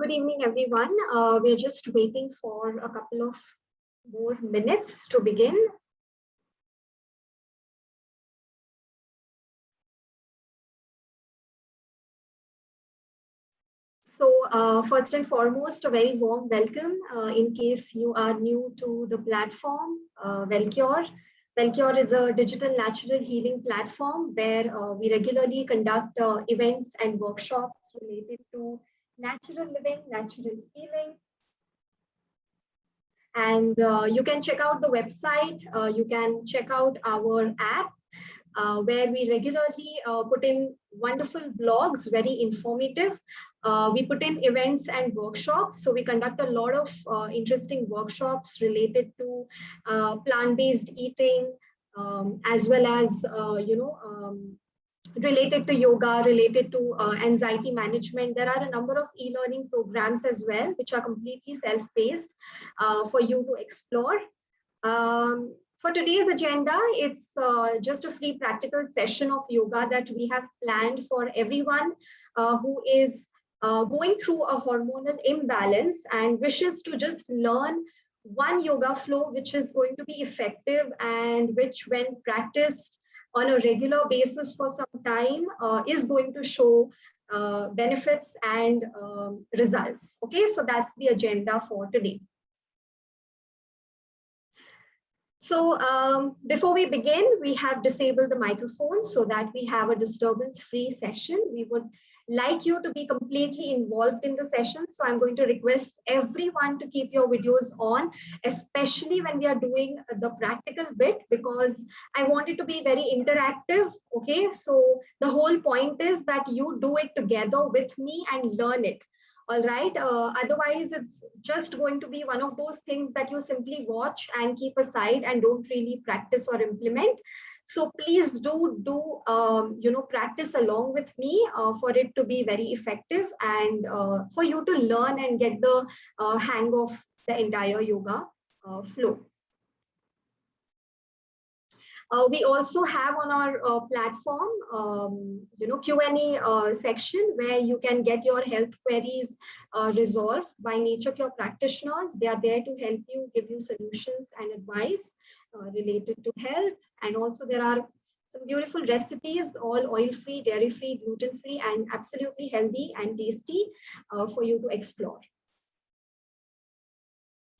Good evening, everyone. We're just waiting for a couple of more minutes to begin. So, first and foremost, a very warm welcome. In case you are new to the platform, Velcure. Velcure is a digital natural healing platform where we regularly conduct events and workshops related to natural living, natural healing, and you can check out the website. You can check out our app where we regularly put in wonderful blogs, very informative. We put in events and workshops. So we conduct a lot of interesting workshops related to plant-based eating, as well as related to yoga, related to anxiety management. There are a number of e-learning programs as well, which are completely self-paced for you to explore. For today's agenda, it's just a free practical session of yoga that we have planned for everyone who is going through a hormonal imbalance and wishes to just learn one yoga flow which is going to be effective and which, when practiced on a regular basis for some time, is going to show benefits and results. Okay, so that's the agenda for today. So before we begin, we have disabled the microphones so that we have a disturbance-free session. We would like you to be completely involved in the session. So I'm going to request everyone to keep your videos on, especially when we are doing the practical bit, because I want it to be very interactive. Okay, so the whole point is that you do it together with me and learn it. All right. Otherwise, it's just going to be one of those things that you simply watch and keep aside and don't really practice or implement. So please do practice along with me for it to be very effective and for you to learn and get the hang of the entire yoga flow. We also have on our platform, Q&A section where you can get your health queries resolved by Nature Cure practitioners. They are there to help you, give you solutions and advice related to health. And also there are some beautiful recipes, all oil-free, dairy-free, gluten-free, and absolutely healthy and tasty for you to explore.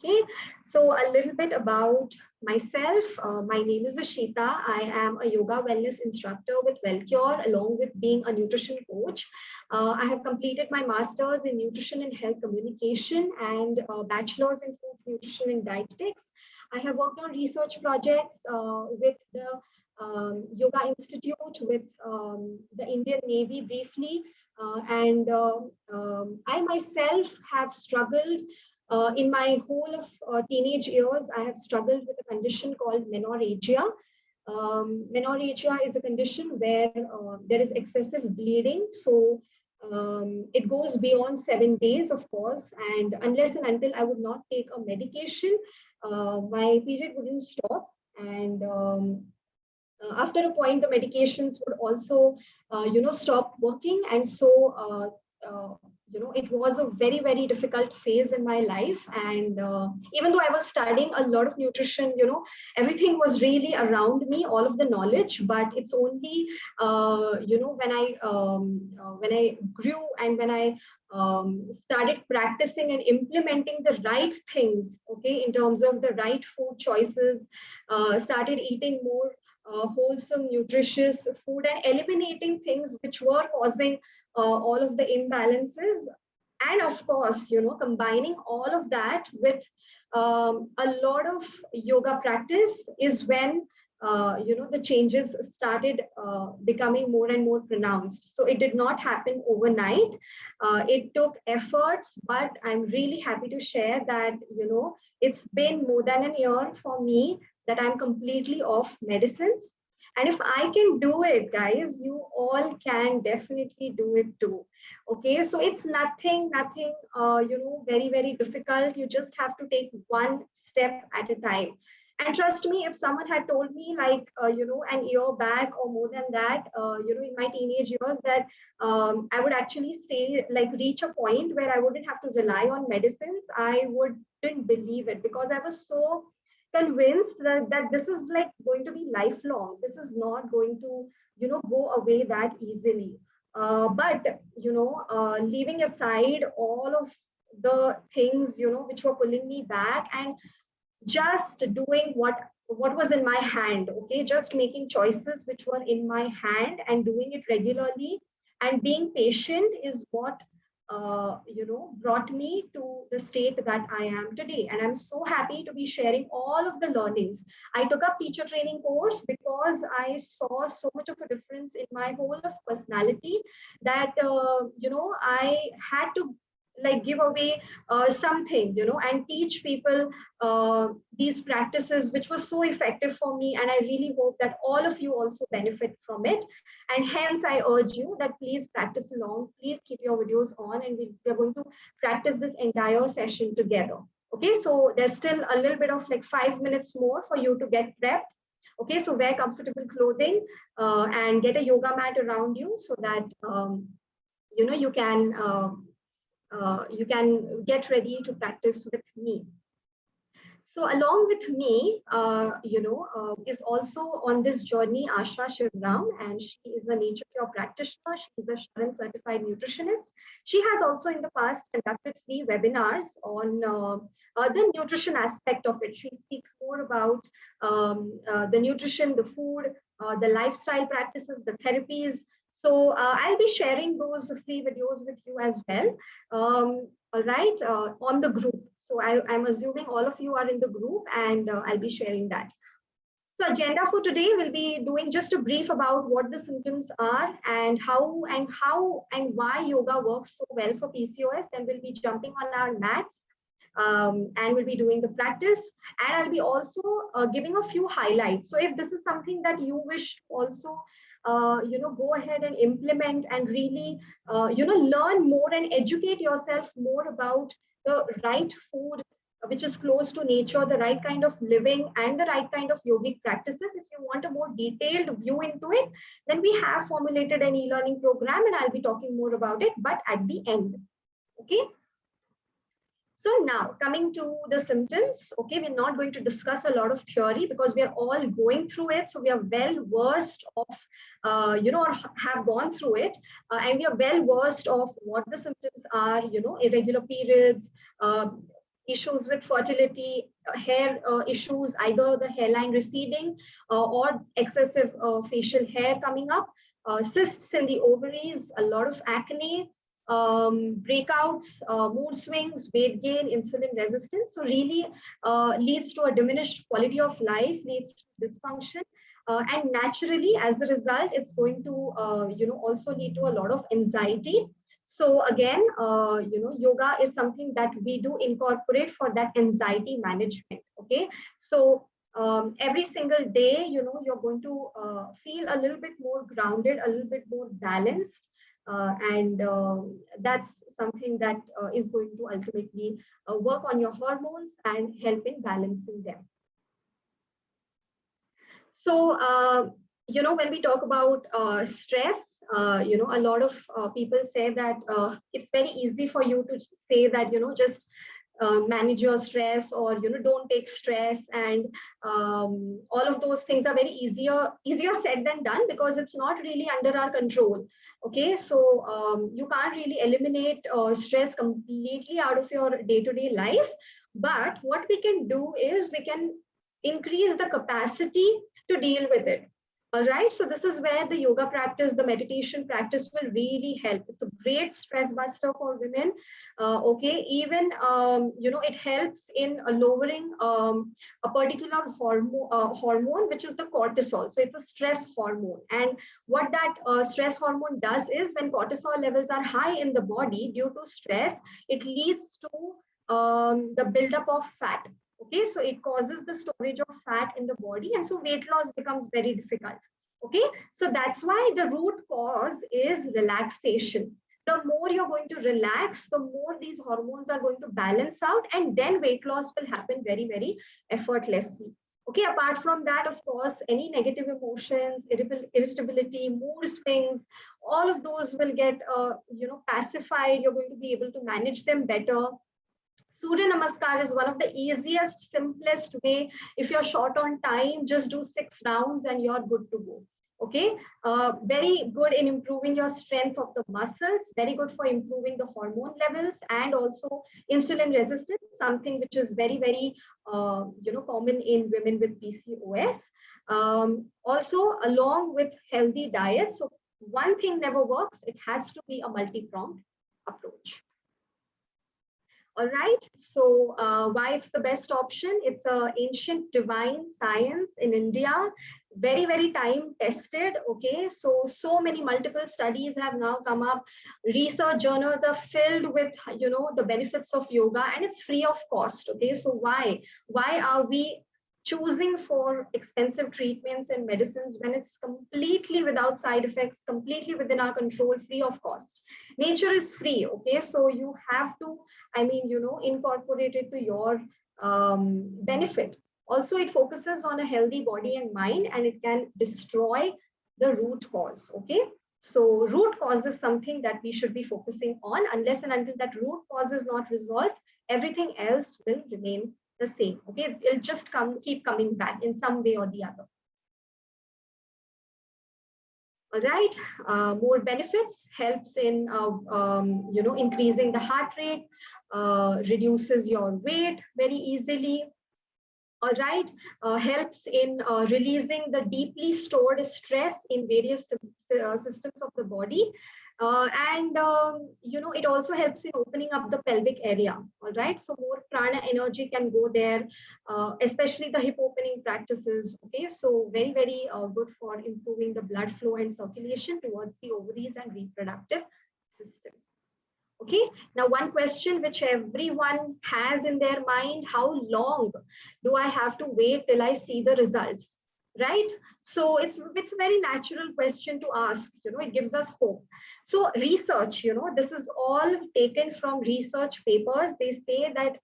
Okay, so a little bit about myself. My name is Ashita. I am a yoga wellness instructor with Wellcure, along with being a nutrition coach. I have completed my master's in nutrition and health communication and bachelor's in foods nutrition and dietetics. I have worked on research projects with the Yoga Institute, with the Indian Navy briefly, and I myself have struggled in my whole of teenage years. I have struggled with a condition called menorrhagia. Menorrhagia is a condition where there is excessive bleeding. So it goes beyond 7 days, of course, and unless and until I would not take a medication, my period wouldn't stop. And after a point, the medications would also, stop working. And so, it was a very, very difficult phase in my life. And even though I was studying a lot of nutrition, everything was really around me, all of the knowledge. But it's only, when I grew and when I started practicing and implementing the right things, okay, in terms of the right food choices, started eating more wholesome, nutritious food and eliminating things which were causing all of the imbalances. And of course, combining all of that with a lot of yoga practice is when the changes started becoming more and more pronounced. So it did not happen overnight. It took efforts, but I'm really happy to share that it's been more than a year for me that I'm completely off medicines. And if I can do it, guys, you all can definitely do it too. Okay, so it's nothing, very, very difficult. You just have to take one step at a time. And trust me, if someone had told me like, an year back or more than that, in my teenage years, that I would actually stay, like reach a point where I wouldn't have to rely on medicines, I wouldn't believe it, because I was so convinced that this is like going to be lifelong. This is not going to, go away that easily. But leaving aside all of the things, which were pulling me back, and just doing what was in my hand, okay, just making choices which were in my hand and doing it regularly and being patient is what brought me to the state that I am today. And I'm so happy to be sharing all of the learnings. I took up teacher training course because I saw so much of a difference in my whole of personality, that I had to like give away something, and teach people these practices, which was so effective for me. And I really hope that all of you also benefit from it. And hence, I urge you that please practice along. Please keep your videos on, and we're going to practice this entire session together. Okay, so there's still a little bit of like 5 minutes more for you to get prepped. Okay, so wear comfortable clothing and get a yoga mat around you so that you can get ready to practice with me. So along with me, is also on this journey Asha Shivram, and she is a nature cure practitioner. She is a Sharan certified nutritionist. She has also in the past conducted free webinars on the nutrition aspect of it. She speaks more about the nutrition, the food, the lifestyle practices, the therapies. So I'll be sharing those free videos with you as well. All right, on the group. So I'm assuming all of you are in the group, and I'll be sharing that. So agenda for today will be doing just a brief about what the symptoms are and how and why yoga works so well for PCOS. Then we'll be jumping on our mats and we'll be doing the practice. And I'll be also giving a few highlights. So if this is something that you wish to also go ahead and implement and really learn more and educate yourself more about the right food which is close to nature, the right kind of living, and the right kind of yogic practices. If you want a more detailed view into it, then we have formulated an e-learning program, and I'll be talking more about it, but at the end. Okay. So now coming to the symptoms, okay, we're not going to discuss a lot of theory because we are all going through it. So we are well versed of, or have gone through it, and we are well versed of what the symptoms are, irregular periods, issues with fertility, hair issues, either the hairline receding or excessive facial hair coming up, cysts in the ovaries, a lot of acne, breakouts, mood swings, weight gain, insulin resistance. So really leads to a diminished quality of life, leads to dysfunction. And naturally, as a result, it's going to, also lead to a lot of anxiety. So again, yoga is something that we do incorporate for that anxiety management. Okay, so every single day, you're going to feel a little bit more grounded, a little bit more balanced. And that's something that is going to ultimately work on your hormones and help in balancing them. So, when we talk about stress, a lot of people say that it's very easy for you to say that, just manage your stress, or don't take stress, and all of those things are very easier said than done, because it's not really under our control. Okay, so you can't really eliminate stress completely out of your day-to-day life, but what we can do is we can increase the capacity to deal with it. All right, so this is where the yoga practice, the meditation practice will really help. It's a great stress buster for women. Okay, even it helps in lowering a particular hormone, which is the cortisol. So it's a stress hormone, and what that stress hormone does is, when cortisol levels are high in the body due to stress, it leads to the buildup of fat. Okay, so it causes the storage of fat in the body, and so weight loss becomes very difficult. Okay, so that's why the root cause is relaxation. The more you're going to relax, the more these hormones are going to balance out, and then weight loss will happen very, very effortlessly. Okay, apart from that, of course, any negative emotions, irritability, mood swings, all of those will get, pacified. You're going to be able to manage them better. Surya Namaskar is one of the easiest, simplest way. If you're short on time, just do 6 rounds and you're good to go. Okay, very good in improving your strength of the muscles, very good for improving the hormone levels and also insulin resistance, something which is very, very, common in women with PCOS. Also, along with healthy diet. So one thing never works, it has to be a multi-pronged approach. All right. So why it's the best option? It's a ancient divine science in India, very, very time tested. Okay. So many multiple studies have now come up. Research journals are filled with, the benefits of yoga, and it's free of cost. Okay. So why are we choosing for expensive treatments and medicines when it's completely without side effects, completely within our control, free of cost? Nature is free. Okay. So you have to, incorporate it to your benefit. Also, it focuses on a healthy body and mind, and it can destroy the root cause. Okay. So root cause is something that we should be focusing on. Unless and until that root cause is not resolved, everything else will remain the same. Okay. It'll just keep coming back in some way or the other. All right, more benefits, helps in increasing the heart rate, reduces your weight very easily. All right, helps in releasing the deeply stored stress in various systems of the body. It also helps in opening up the pelvic area. All right, so more prana energy can go there, especially the hip opening practices. Okay, so very, very good for improving the blood flow and circulation towards the ovaries and reproductive system. Okay, now one question which everyone has in their mind: how long do I have to wait till I see the results? Right? So it's a very natural question to ask. It gives us hope. So research, this is all taken from research papers. They say that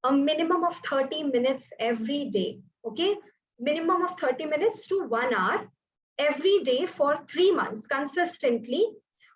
a minimum of 30 minutes every day. Okay, minimum of 30 minutes to 1 hour every day for 3 months consistently,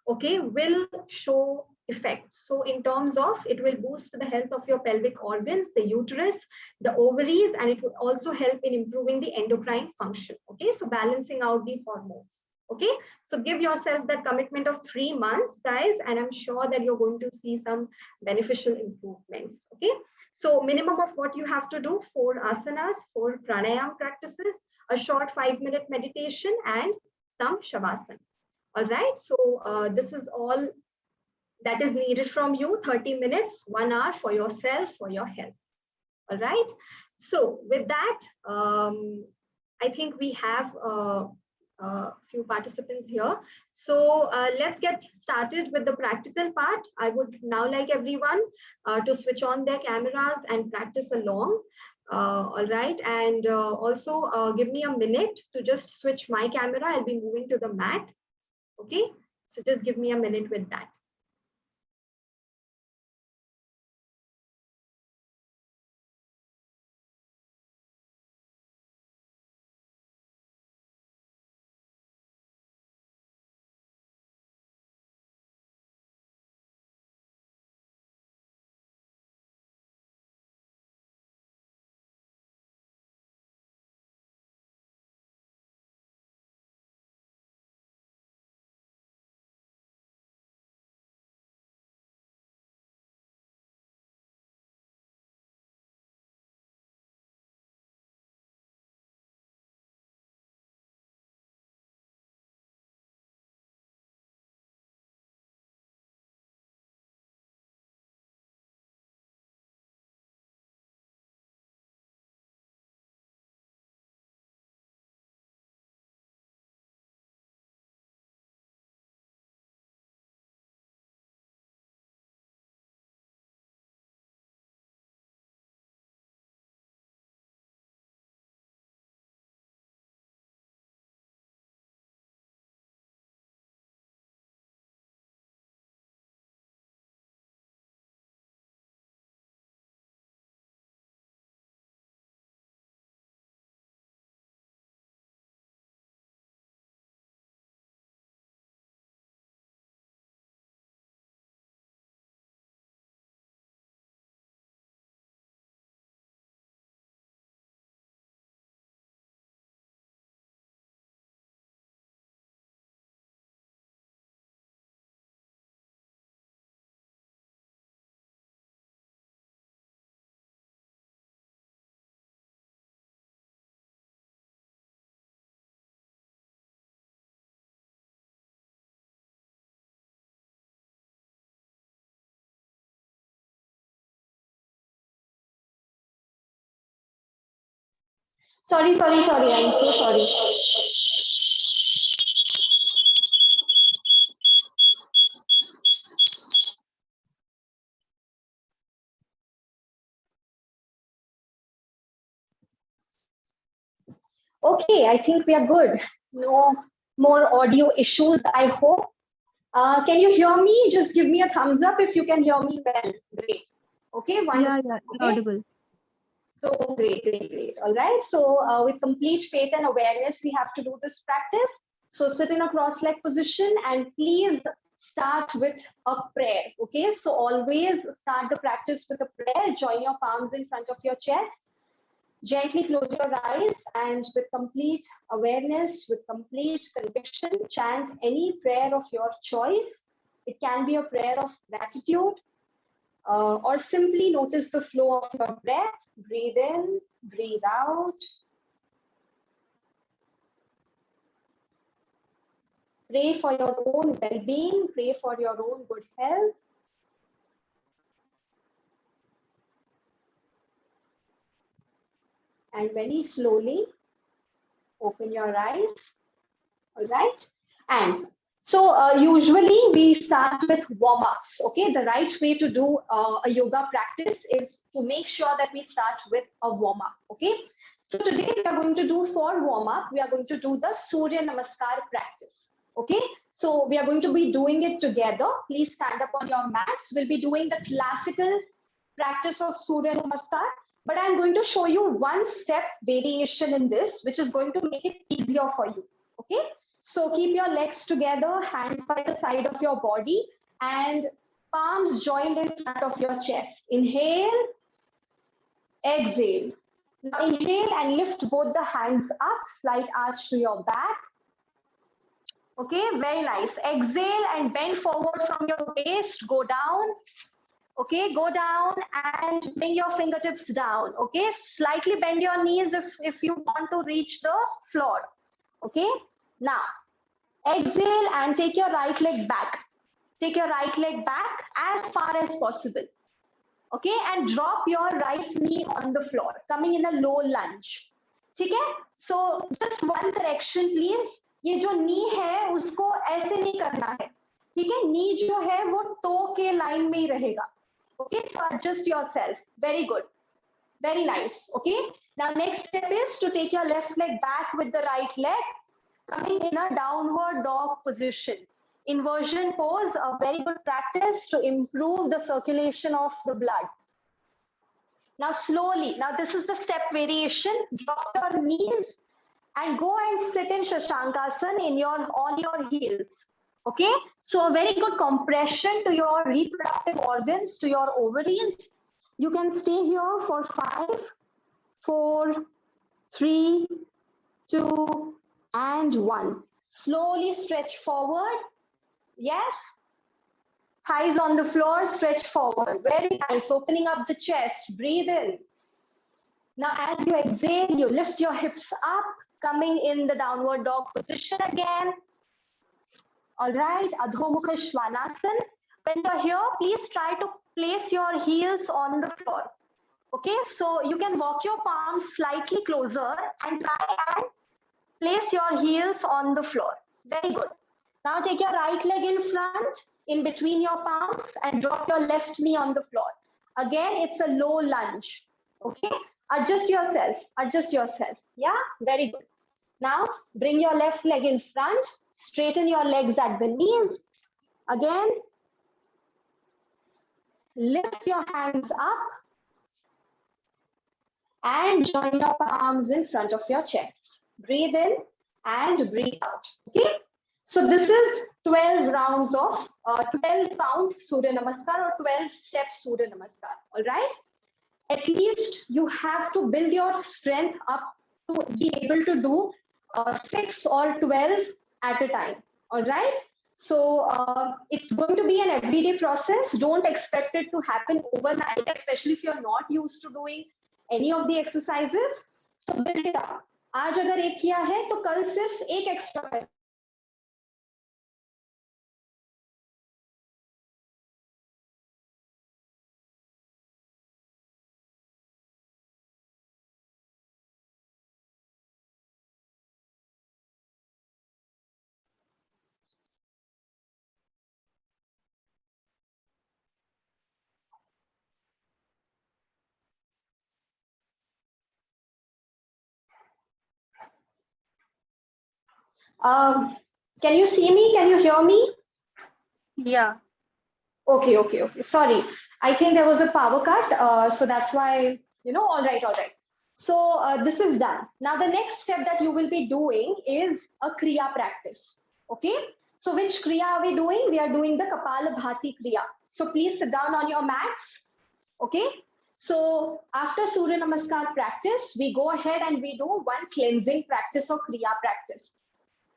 okay, will show effects. So in terms of, it will boost the health of your pelvic organs, the uterus, the ovaries, and it will also help in improving the endocrine function. Okay, so balancing out the hormones. Okay, so give yourself that commitment of 3 months, guys, and I'm sure that you're going to see some beneficial improvements. Okay, so minimum of what you have to do: 4 asanas, 4 pranayam practices, a short 5-minute meditation, and some shavasana. All right, so this is all that is needed from you: 30 minutes, 1 hour for yourself, for your health. All right, so with that, I think we have a few participants here. So let's get started with the practical part. I would now like everyone to switch on their cameras and practice along. All right, and also give me a minute to just switch my camera. I'll be moving to the mat. Okay, so just give me a minute with that. Sorry. I'm so sorry. Okay, I think we are good. No more audio issues, I hope. Can you hear me? Just give me a thumbs up if you can hear me well. Great. Okay, Yeah, wonderful. yeah, Okay, audible. so great. All right. So with complete faith and awareness, we have to do this practice. So sit in a cross-leg position and please start with a prayer. Okay, so always start the practice with a prayer. Join your palms in front of your chest. Gently close your eyes and with complete awareness, with complete conviction, chant any prayer of your choice. It can be a prayer of gratitude or simply notice the flow of your breath. Breathe in, breathe out. Pray for your own well-being, pray for your own good health. And very slowly open your eyes. All right. And so usually we start with warm-ups. Okay, the right way to do a yoga practice is to make sure that we start with a warm-up. Okay, so today we are going to do for warm-up, we are going to do the Surya Namaskar practice. Okay, so we are going to be doing it together. Please stand up on your mats. We'll be doing the classical practice of Surya Namaskar, but I'm going to show you one step variation in this, which is going to make it easier for you. Okay, so keep your legs together, hands by the side of your body, and palms joined in front of your chest. Inhale, exhale. Now inhale and lift both the hands up, slight arch to your back. Okay, very nice. Exhale and bend forward from your waist, go down. Okay, go down and bring your fingertips down. Okay, slightly bend your knees if you want to reach the floor. Okay, now exhale and take your right leg back. Take your right leg back as far as possible. Okay, and drop your right knee on the floor, coming in a low lunge. ठीक है? So just one correction please. ये जो knee है उसको ऐसे नहीं करना है. ठीक है? Knee जो है वो toe के line में ही रहेगा. Okay, so adjust yourself. Very good. Very nice. Okay. Now next step is to take your left leg back with the right leg, coming in a downward dog position. Inversion pose, a very good practice to improve the circulation of the blood. Now slowly, now this is the step variation. Drop your knees and go and sit in Shashankasana on your heels. Okay, so a very good compression to your reproductive organs, to your ovaries. You can stay here for 5, 4, 3, 2, and 1. Slowly stretch forward. Yes. Thighs on the floor, stretch forward. Very nice. Opening up the chest. Breathe in. Now, as you exhale, you lift your hips up, coming in the downward dog position again. All right. Adho Mukha Svanasana. When you're here, please try to place your heels on the floor. Okay, so you can walk your palms slightly closer and try and place your heels on the floor. Very good. Now take your right leg in front, in between your palms, and drop your left knee on the floor. Again, it's a low lunge. Okay, adjust yourself. Adjust yourself. Yeah, very good. Now bring your left leg in front, straighten your legs at the knees. Again, lift your hands up and join your palms in front of your chest. Breathe in and breathe out. Okay. So this is 12 rounds of 12 count Surya Namaskar or 12 steps Surya Namaskar. All right. At least you have to build your strength up to be able to do 6 or 12 at a time. All right. So it's going to be an everyday process. Don't expect it to happen overnight, especially if you're not used to doing any of the exercises. So build it up. आज अगर एक किया है तो कल सिर्फ एक extra Can you see me? Can you hear me? Yeah. Okay. Sorry. I think there was a power cut. So that's why, all right. So this is done. Now, the next step that you will be doing is a Kriya practice. Okay. So which Kriya are we doing? We are doing the Kapalabhati Kriya. So please sit down on your mats. Okay. So after Surya Namaskar practice, we go ahead and we do one cleansing practice or Kriya practice.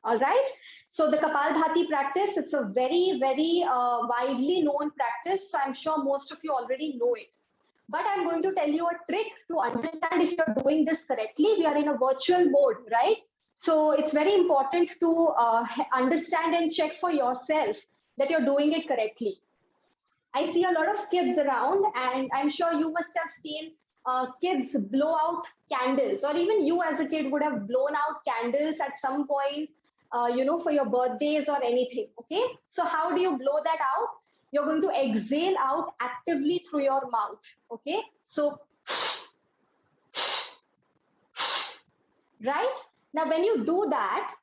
All right. So the Kapalbhati practice, it's a very widely known practice. So I'm sure most of you already know it. But I'm going to tell you a trick to understand if you're doing this correctly. We are in a virtual mode, right? So it's very important to understand and check for yourself that you're doing it correctly. I see a lot of kids around, and I'm sure you must have seen kids blow out candles, or even you as a kid would have blown out candles at some point, for your birthdays or anything. Okay. So, how do you blow that out? You're going to exhale out actively through your mouth. Okay. So, right now, when you do that,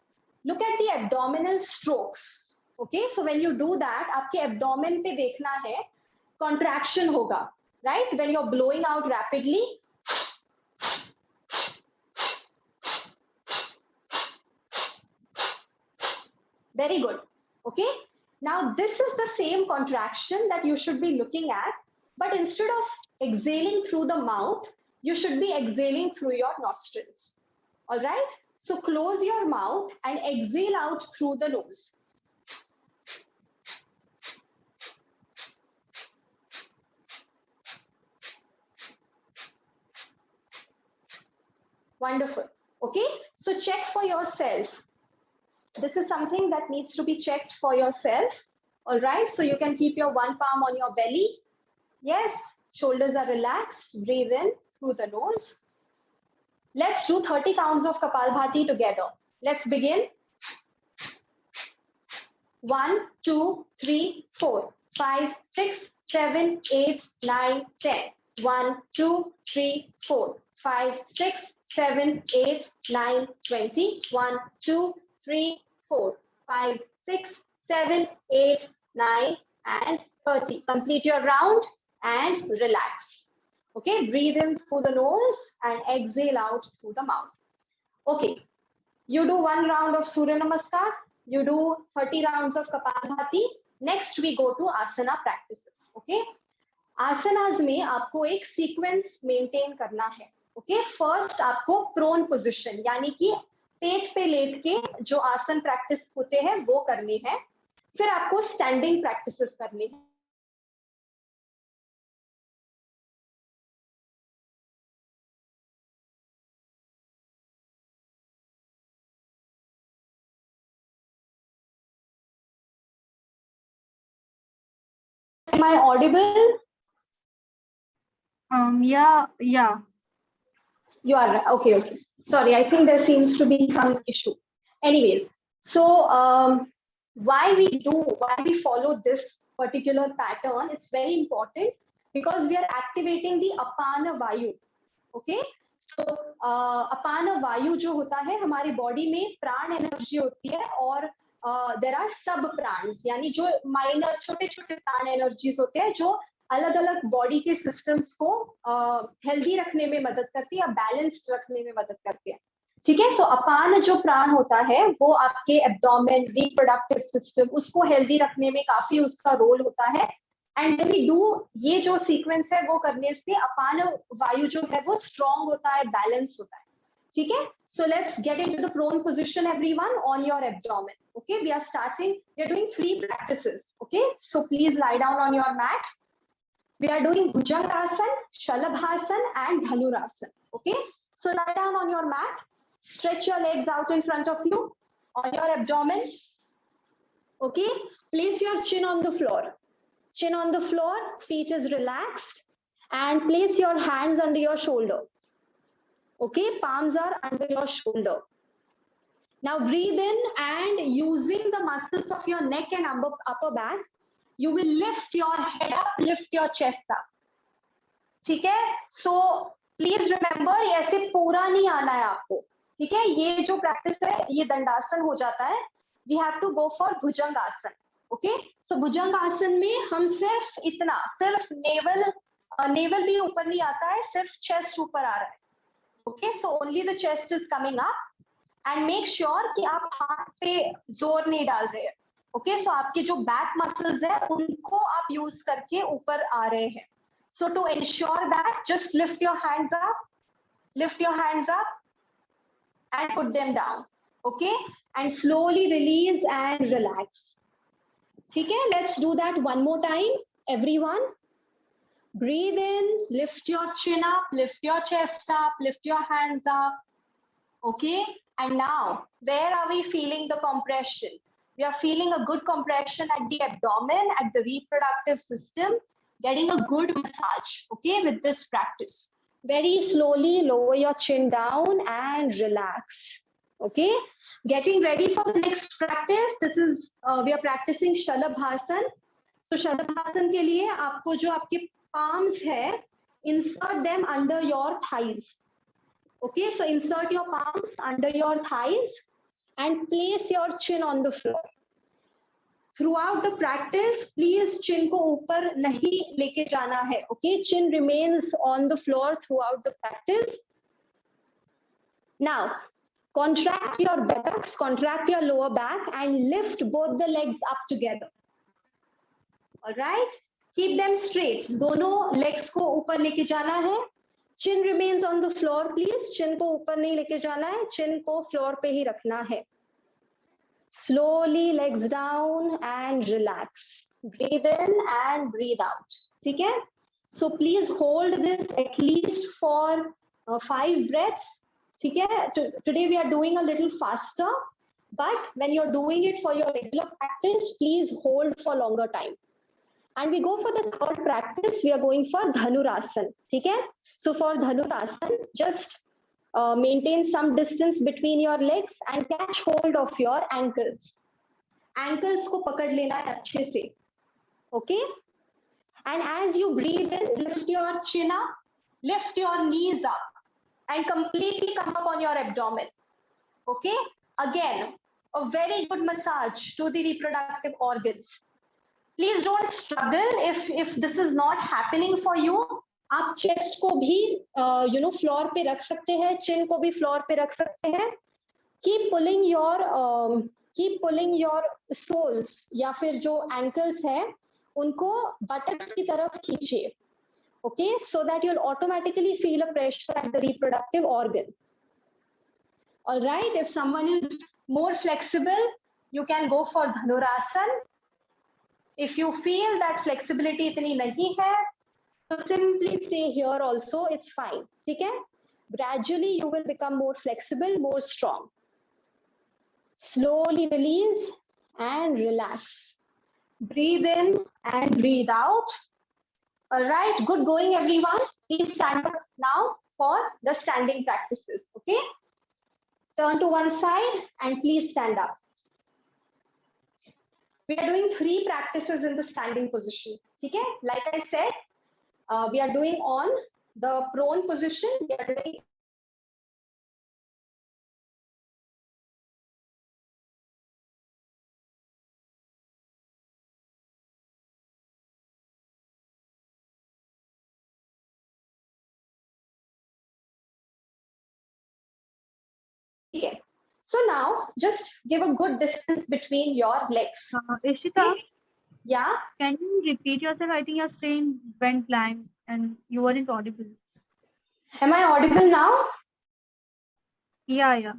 look at the abdominal strokes. Okay. So, when you do that, आपके abdomen पे देखना है contraction होगा, right? When you're blowing out rapidly. Very good. Okay. Now, this is the same contraction that you should be looking at, but instead of exhaling through the mouth, you should be exhaling through your nostrils. All right. So, close your mouth and exhale out through the nose. Wonderful. Okay. So, check for yourself. This is something that needs to be checked for yourself. All right. So, you can keep your one palm on your belly. Yes. Shoulders are relaxed. Breathe in through the nose. Let's do 30 counts of Kapalbhati together. Let's begin. 1, 2, 3, 4, 5, 6, 7, 8, 9, 10. 1, 2, 3, 4, 5, 6, 7, 8, 9, 20. 1, 2, 3, 4, 5, 6, 7, 8, 9, and 30. Complete your round and relax. Okay, breathe in through the nose and exhale out through the mouth. Okay, you do one round of Surya Namaskar, you do 30 rounds of Kapalbhati. Next we go to asana practices. Okay, asanas में आपको एक sequence maintain करना है. Okay, first आपको prone position यानी कि पेट पे late के जो आसन प्रैक्टिस होते हैं वो करनी है. फिर आपको standing practices करनी है. Am I audible? Yeah. You are okay. Sorry, I think there seems to be some issue. Anyways, so why we follow this particular pattern? It's very important because we are activating the apana vayu. Okay, so apana vayu जो होता है हमारे body में प्राण energy होती है और there are सब प्राण यानी जो माइनर छोटे छोटे प्राण एनर्जीज होते हैं जो अलग अलग बॉडी के सिस्टम्स को हेल्दी रखने में मदद करती है या बैलेंस्ड रखने में मदद करती है. ठीक है. सो अपान जो प्राण होता है वो आपके एब्डोमेन रिप्रोडक्टिव सिस्टम उसको हेल्दी रखने में काफी उसका रोल होता है. एंड व्हेन वी डू ये जो सीक्वेंस है वो करने से अपान वायु जो है वो स्ट्रॉन्ग होता है, बैलेंस होता है. ठीक है. So let's get into the prone position everyone on your abdomen. Okay, we are doing 3 practices. Okay, so please lie down on your mat. We are doing Bhujangasana, Shalabhasana, and Dhanurasana. Okay, so lie down on your mat, stretch your legs out in front of you on your abdomen. Okay, place your chin on the floor. Chin on the floor, feet is relaxed, and place your hands under your shoulder. Okay, palms are under your shoulder. Now breathe in and using the muscles of your neck and upper back, you will lift your head up, lift your chest up. ठीक है. So please remember ऐसे पूरा नहीं आना है आपको. ठीक है, ये जो प्रैक्टिस है ये दंडासन हो जाता है. We have to go for bhujang asana. Okay, सो भुजंग आसन में हम सिर्फ नेवल भी ऊपर नहीं आता है, सिर्फ चेस्ट ऊपर आ रहा है. Okay, so only the chest is coming up and make sure कि आप हाथ पे जोर नहीं डाल रहे हैं. ओके, सो आपके जो बैक मसल्स है उनको आप यूज करके ऊपर आ रहे हैं. So to ensure that just lift your hands up and put them down. Okay, and slowly release and relax. Okay, let's do that one more time, everyone. Breathe in, lift your chin up, lift your chest up, lift your hands up. Okay, and now where are we feeling the compression? We are feeling a good compression at the abdomen, at the reproductive system, getting a good massage. Okay, with this practice. Very slowly lower your chin down and relax. Okay, getting ready for the next practice. This is we are practicing Shalabhasan. So Shalabhasan के लिए आपको जो आपके palms है, insert them under your thighs. Okay, so insert your palms under your thighs and place your chin on the floor. Throughout the practice, please chin को ऊपर नहीं लेके जाना है. Okay, chin remains on the floor throughout the practice. Now, contract your buttocks, contract your lower back, and lift both the legs up together. All right, keep them straight. दोनों legs को ऊपर लेके जाना है. Chin remains on the floor, please. Chin को ऊपर नहीं लेके जाना है. Chin को floor पे ही रखना है. Slowly legs down and relax. Breathe in and breathe out. ठीक है? So please hold this at least for 5 breaths. ठीक है? Today we are doing a little faster, but when you're doing it for your regular practice, please hold for longer time. And we go for the third practice. We are going for Dhanurasana. ठीक है? So for Dhanurasana, just maintain some distance between your legs and catch hold of your ankles. Ankles को पकड़ लेना है अच्छे से. Okay? And as you breathe in, lift your chin up, lift your knees up, and completely come up on your abdomen. Okay? Again, a very good massage to the reproductive organs. Please don't struggle if this is not happening for you. आप chest को भी floor पे रख सकते हैं, चिन को भी floor पे रख सकते हैं. कीप पुलिंग योर सोल्स या फिर जो एंकल्स है उनको बटक्स की तरफ खींचिए. Okay, so that you will automatically feel a pressure at the reproductive organ. Alright, if someone is more flexible you can go for dhanurasana. If you feel that flexibility इतनी नहीं है, so simply stay here also, it's fine. ठीक है? Gradually you will become more flexible, more strong. Slowly release and relax. Breathe in and breathe out. All right, good going everyone. Please stand up now for the standing practices. Okay? Turn to one side and please stand up. We are doing 3 practices in the standing position. Okay? Like I said, we are doing on the prone position. We are doing okay. So now just give a good distance between your legs. Ishita, Okay? Yeah. can you repeat yourself? I think your screen went blank and you weren't audible. Am I audible now? Yeah.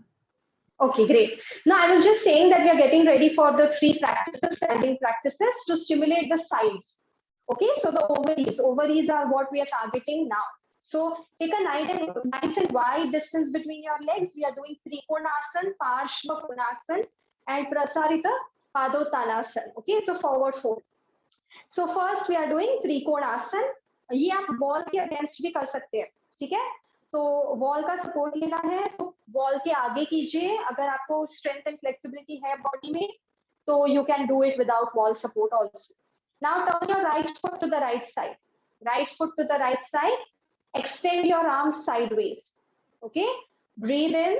Okay, great. Now I was just saying that we are getting ready for the 3 practices, standing practices to stimulate the sides. Okay, so the ovaries are what we are targeting now. So take a nice and wide distance between your legs. We are doing Trikonasana, Parshva Konasana, and Prasarita Padottanasana. Okay, so forward fold. So first we are doing Trikonasana. ये आप wall के against भी कर सकते हैं. ठीक है? तो वॉल का सपोर्ट लेना है तो वॉल के आगे कीजिए. अगर आपको स्ट्रेंथ एंड फ्लेक्सिबिलिटी है बॉडी में तो you can do it without wall support also. Now turn your right foot to the right side. Right foot to the right side. Extend your arms sideways. Okay? Breathe in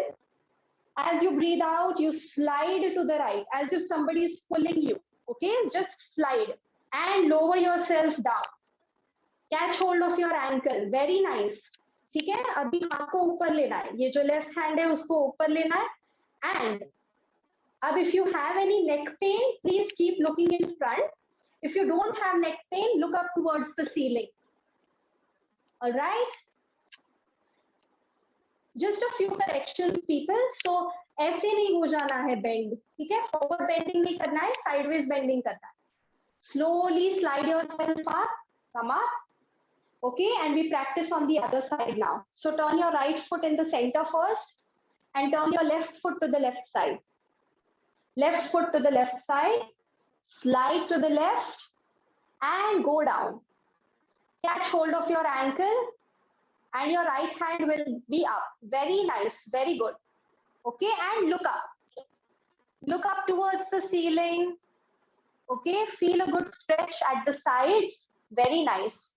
As you breathe out, you slide to the right as if somebody is pulling you. Okay, just slide and lower yourself down. Catch hold of your ankle. Very nice. ठीक है, अभी हाथ को ऊपर लेना है, ये जो लेफ्ट हैंड है उसको ऊपर लेना है. And अब if you have any neck pain, please keep looking in front. If you don't have neck pain, look up towards the ceiling. All right. Just a few corrections, people. So ऐसे नहीं हो जाना है bend. ठीक है, forward bending नहीं करना है, sideways bending करना है. Slowly slide yourself up, come up. Okay, and we practice on the other side now. So turn your right foot in the center first and turn your left foot to the left side. Left foot to the left side, slide to the left and go down. Catch hold of your ankle and your right hand will be up. Very nice, very good. Okay, and look up. Look up towards the ceiling. Okay, feel a good stretch at the sides. Very nice.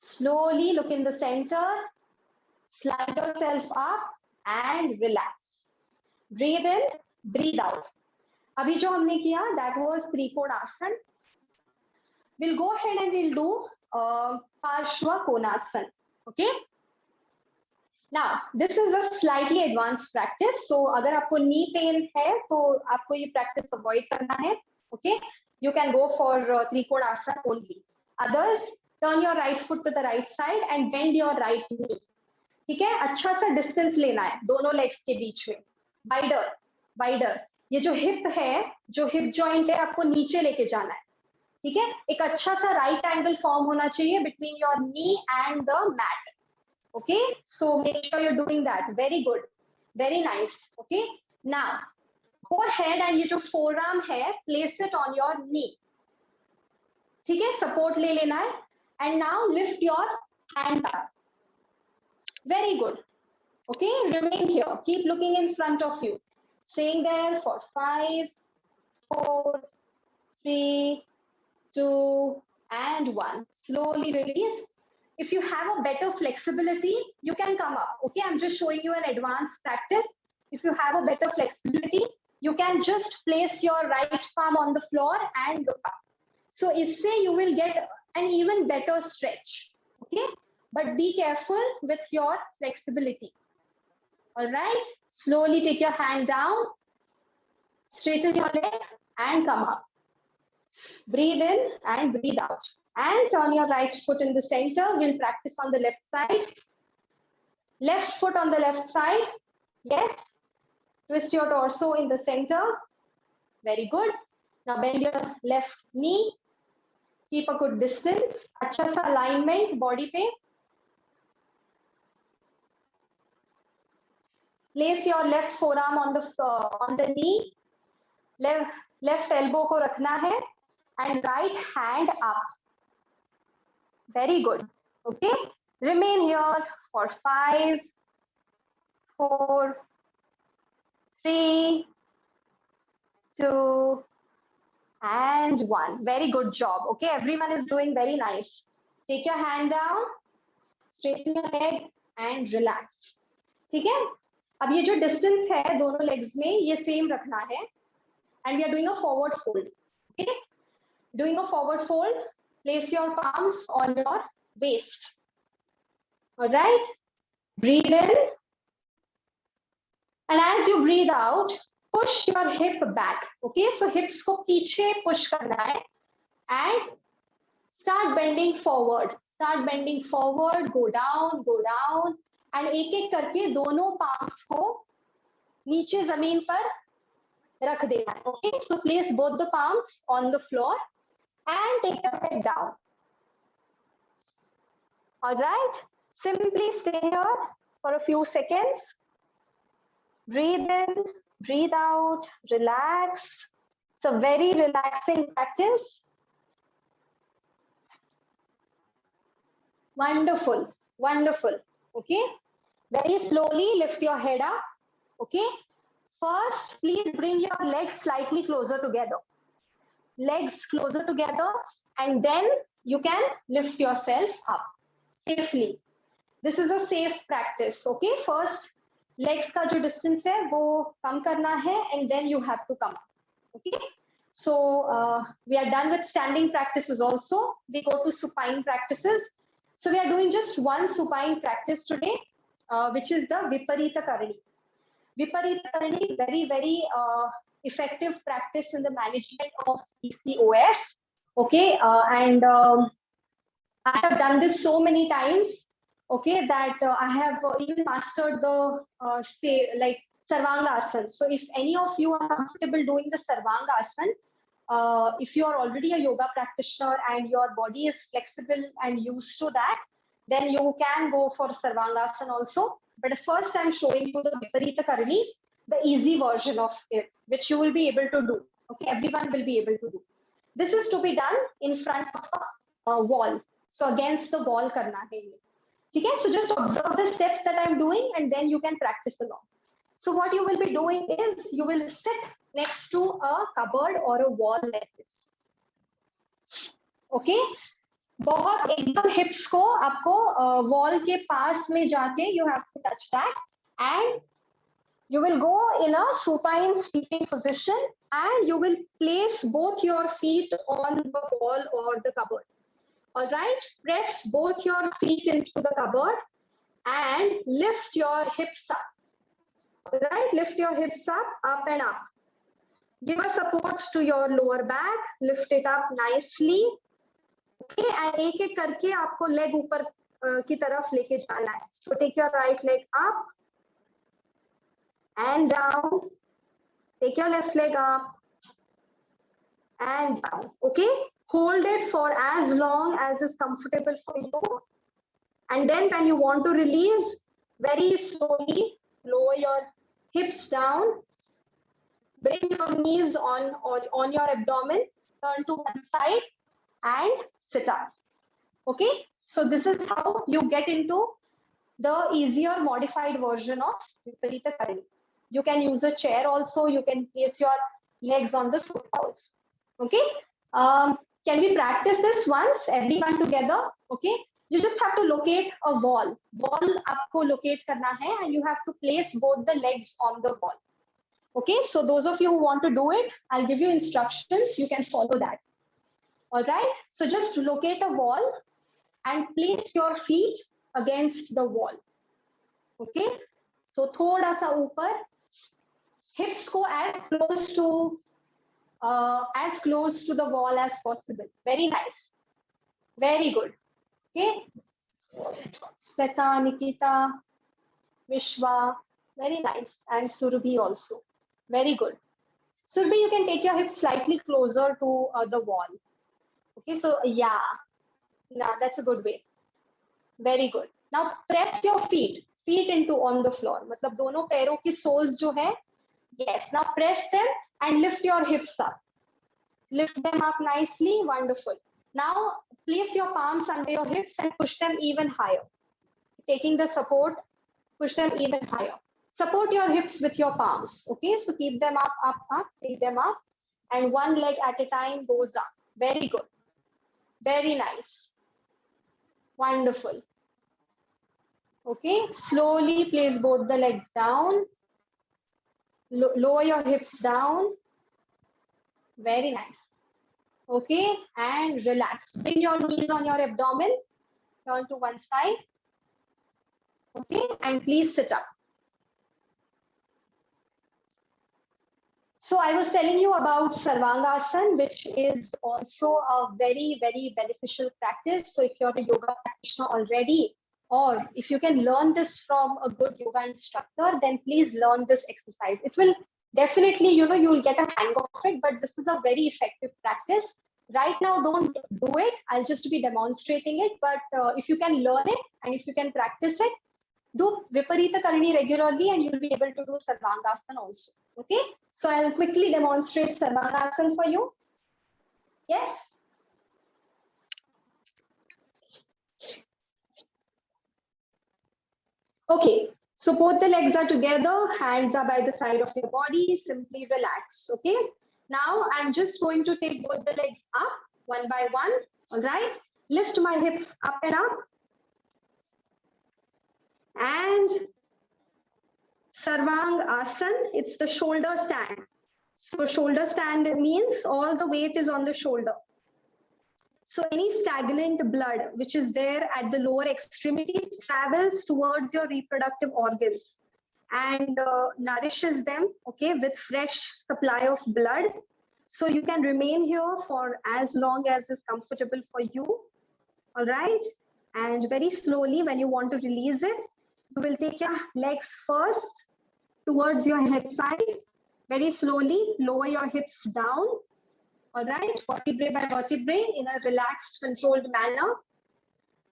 Slowly look in the center, slide yourself up and relax. Breathe in, breathe out. अभी जो हमने किया, that was Trikonasana. We'll go ahead and we'll do Parshva Konasana. Okay. Now, this is a slightly advanced practice. So, अगर आपको knee pain है, तो आपको ये practice avoid करना है. Okay. You can go for Trikonasana only. Others, turn your right foot to the right side and bend your right knee. ठीक है, अच्छा सा distance लेना है दोनों legs के बीच में. Wider, wider. ये जो hip है, जो hip joint है, आपको नीचे लेके जाना है. ठीक है, एक अच्छा सा right angle form होना चाहिए between your knee and the mat. Okay, so make sure you're doing that. Very good, very nice. Okay, now go ahead and ये जो forearm है, place it on your knee. ठीक है, support ले लेना है. And now lift your hand up. Very good. Okay, remain here. Keep looking in front of you. Staying there for 5, 4, 3, 2, and 1. Slowly release. If you have a better flexibility, you can come up. Okay, I'm just showing you an advanced practice. If you have a better flexibility, you can just place your right palm on the floor and look up. So, इससे you will get an even better stretch. Okay, but be careful with your flexibility. All right, slowly take your hand down, straighten your leg and come up. Breathe in and breathe out. And turn your right foot in the center. We'll practice on the left side. Left foot on the left side. Yes. Twist your torso in the center. Very good. Now bend your left knee. Keep a good distance. अच्छा सा alignment body पे. Place your left forearm on the knee. Left elbow को रखना है and right hand up. Very good. Okay. Remain here for 5, 4, 3, 2, and 1. Very good job. Okay, everyone is doing very nice. Take your hand down, straighten your leg and relax. ठीक है, अब ये जो distance है दोनों legs में ये same रखना है. And we are doing a forward fold. Okay, doing a forward fold. Place your palms on your waist. All right, breathe in. And as you breathe out, push your hip back. Okay, so hips को पीछे push करना है. And start bending forward. Start bending forward, go down, and एक-एक करके दोनों palms को नीचे जमीन पर रख देना है. Okay, so place both the palms on the floor and take your head down. All right, simply stay here for a few seconds. Breathe in, breathe out, relax. It's a very relaxing practice. Wonderful, wonderful. Okay, very slowly lift your head up. Okay, first please bring your legs slightly closer together. Legs closer together, and then you can lift yourself up safely. This is a safe practice. Okay, first legs का जो distance है वो कम करना है, and then you have to come up. Okay, so we are done with standing practices also. We go to supine practices. So we are doing just one supine practice today, which is the Viparita Karani. Viparita Karani, very, very effective practice in the management of PCOS. Okay, and I have done this so many times, okay, that I have even mastered the say like Sarvanga Asana. So if any of you are comfortable doing the Sarvanga Asana, if you are already a yoga practitioner and your body is flexible and used to that, then you can go for Sarvanga Asana also. But first I'm showing you the Viparita Karani, the easy version of it, which you will be able to do. Okay, everyone will be able to do. This is to be done in front of a wall. So against the wall karna hai ye. Okay, so just observe the steps that I'm doing and then you can practice along. So what you will be doing is you will sit next to a cupboard or a wall like this. Okay, बहुत एकदम hips को आपको wall के पास में जाके you have to touch that, and you will go in a supine sleeping position and you will place both your feet on the wall or the cupboard. All right, press both your feet into the cupboard and lift your hips up. All right, lift your hips up and up. Give a support to your lower back, lift it up nicely. Okay, and एक एक करके आपको leg ऊपर की तरफ लेके जाना है. So take your right leg up and down. Take your left leg up and down. Okay, hold it for as long as is comfortable for you. And then when you want to release, very slowly lower your hips down. Bring your knees on your abdomen. Turn to one side and sit up. Okay, so this is how you get into the easier modified version of Viparita Karani. You can use a chair also. You can place your legs on the sofa also. Okay, can we practice this once, everyone together? Okay, you just have to locate a wall. Wall आपको locate करना है, and you have to place both the legs on the wall. Okay, so those of you who want to do it, I'll give you instructions. You can follow that. All right, so just locate a wall and place your feet against the wall. Okay, so थोड़ा सा ऊपर, hips को as close to the wall as possible. Very nice, very good. Okay, Sveta, Nikita, Vishwa, very nice, and Surabhi also. Very good. Surabhi, you can take your hips slightly closer to the wall. Okay, so yeah, that's a good way. Very good. Now press your feet into on the floor. मतलब दोनों पैरों की soles जो है, yes. Now press them and lift your hips up. Lift them up nicely. Wonderful. Now place your palms under your hips and push them even higher. Taking the support, push them even higher. Support your hips with your palms. Okay, so keep them up, take them up, and one leg at a time goes up. Very good. Very nice. Wonderful. Okay, slowly place both the legs down. Lower your hips down. Very nice. Okay, and relax. Bring your knees on your abdomen. Turn to one side. Okay, and please sit up. So I was telling you about Sarvanga Asana, which is also a very, very beneficial practice. So if you're a yoga practitioner already, or if you can learn this from a good yoga instructor, then please learn this exercise. It will definitely, you'll get a hang of it, but this is a very effective practice. Right now, don't do it. I'll just be demonstrating it. But if you can learn it and if you can practice it, do Viparita Karani regularly and you'll be able to do Sarvanga Asana also. Okay, so I'll quickly demonstrate Sarvanga Asana for you. Yes. Okay, so both the legs are together, hands are by the side of your body, simply relax. Okay, now I'm just going to take both the legs up one by one. All right, lift my hips up and up. And Sarvang Asan, it's the shoulder stand. So shoulder stand means all the weight is on the shoulder. So any stagnant blood which is there at the lower extremities travels towards your reproductive organs and nourishes them, okay, with fresh supply of blood. So you can remain here for as long as is comfortable for you, all right? And very slowly, when you want to release it, you will take your legs first towards your head side. Very slowly, lower your hips down, all right? Vertebrae by vertebrae in a relaxed, controlled manner.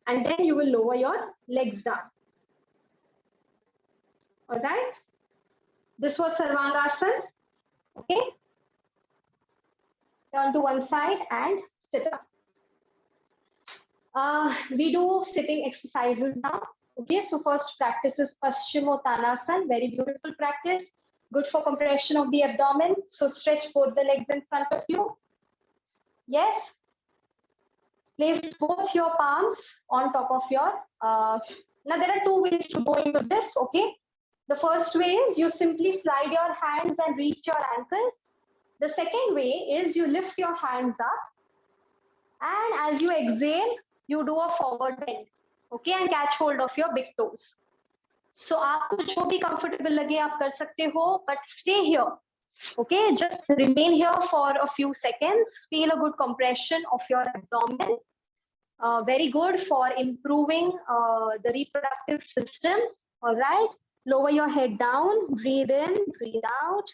And then you will lower your legs down. All right? This was Sarvangasana, okay? Turn to one side and sit up. We do sitting exercises now. Okay, so first practice is Paschimottanasana, very beautiful practice. Good for compression of the abdomen. So stretch both the legs in front of you. Yes. Place both your palms on top of your, now there are two ways to go into this, okay? The first way is you simply slide your hands and reach your ankles. The second way is you lift your hands up and as you exhale, you do a forward bend, okay, and catch hold of your big toes. So aapko jo bhi comfortable lage aap kar sakte ho, but stay here, okay? Just remain here for a few seconds. Feel a good compression of your abdomen. Very good for improving the reproductive system, all right? Lower your head down, breathe in, breathe out.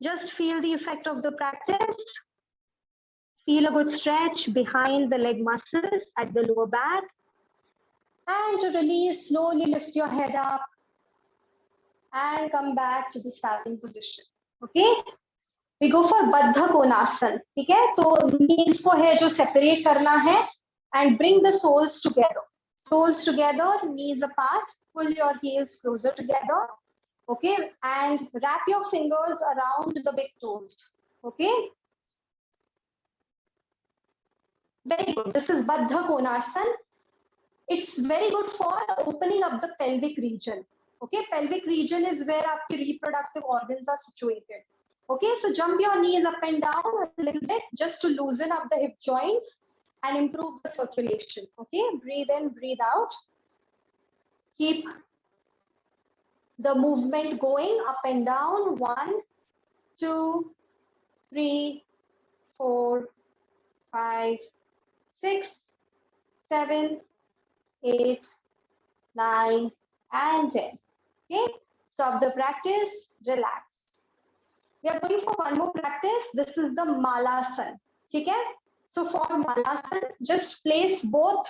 Just feel the effect of the practice. Feel a good stretch behind the leg muscles at the lower back. And to release, slowly lift your head up and come back to the starting position. Okay? We go for Baddha Konasana. ठीक है? तो knees को है जो separate करना है and bring the soles together. Soles together, knees apart. Pull your heels closer together. Okay? And wrap your fingers around the big toes. Okay? Very good. This is Baddha Konasana. It's very good for opening up the pelvic region. Okay, pelvic region is where your reproductive organs are situated. Okay, so jump your knees up and down a little bit just to loosen up the hip joints and improve the circulation. Okay, breathe in, breathe out. Keep the movement going up and down. 1, 2, 3, 4, 5, 6, 7, 8, 9, and 10. Okay, stop the practice, relax. We are going for one more practice. This is the Malasana. Okay, so for Malasana, just place both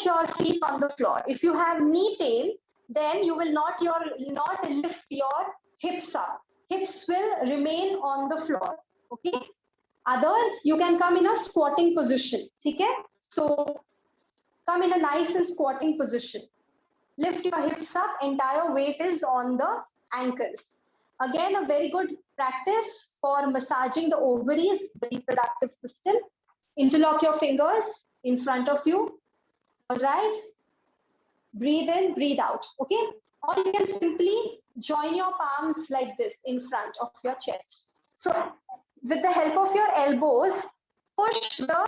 your feet on the floor. If you have knee pain, then you will not lift your hips up. Hips will remain on the floor. Okay. Others, you can come in a squatting position. Okay, so come in a nice and squatting position. Lift your hips up, entire weight is on the ankles. Again, a very good practice for massaging the ovaries, the reproductive system. Interlock your fingers in front of you. All right. Breathe in, breathe out. Okay. Or you can simply join your palms like this in front of your chest. So with the help of your elbows, push the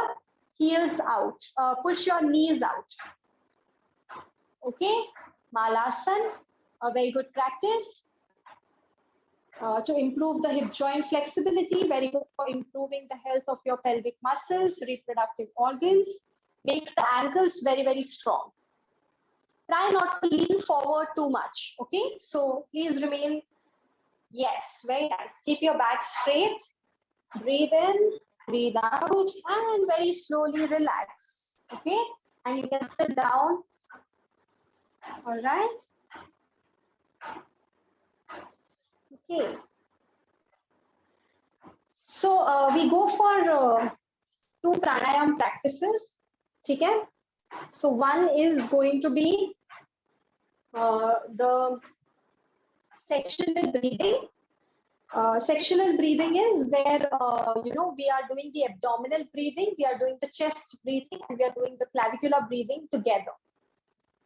heels out, push your knees out. Okay, Malasana, a very good practice to improve the hip joint flexibility, very good for improving the health of your pelvic muscles, reproductive organs, makes the ankles very, very strong. Try not to lean forward too much, okay? So please remain, yes, very nice. Keep your back straight, breathe in, breathe out, and very slowly relax, okay? And you can sit down, all right? Okay. So we go for 2 pranayam practices, okay? So one is going to be the sectional breathing. Sectional breathing is where, we are doing the abdominal breathing, we are doing the chest breathing, and we are doing the clavicular breathing together.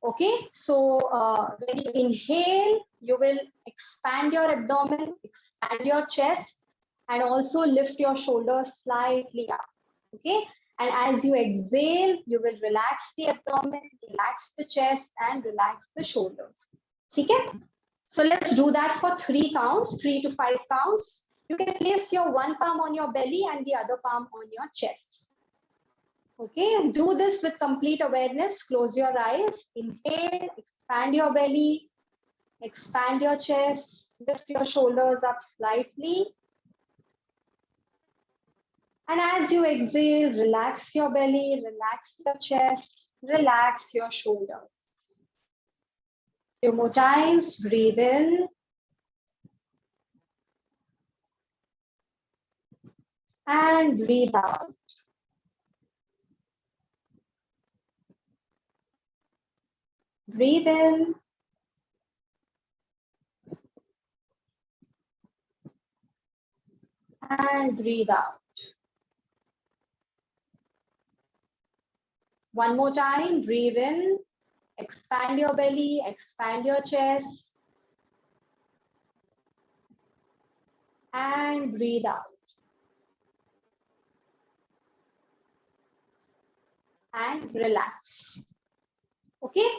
Okay, so when you inhale, you will expand your abdomen, expand your chest, and also lift your shoulders slightly up. Okay, and as you exhale, you will relax the abdomen, relax the chest, and relax the shoulders. Okay, so let's do that for 3 counts, 3 to 5 counts. You can place your one palm on your belly and the other palm on your chest. Okay, do this with complete awareness. Close your eyes, inhale, expand your belly, expand your chest, lift your shoulders up slightly. And as you exhale, relax your belly, relax your chest, relax your shoulders. Few more times, breathe in. And breathe out. Breathe in. And breathe out. One more time, breathe in, expand your belly, expand your chest, and breathe out. And relax. Okay,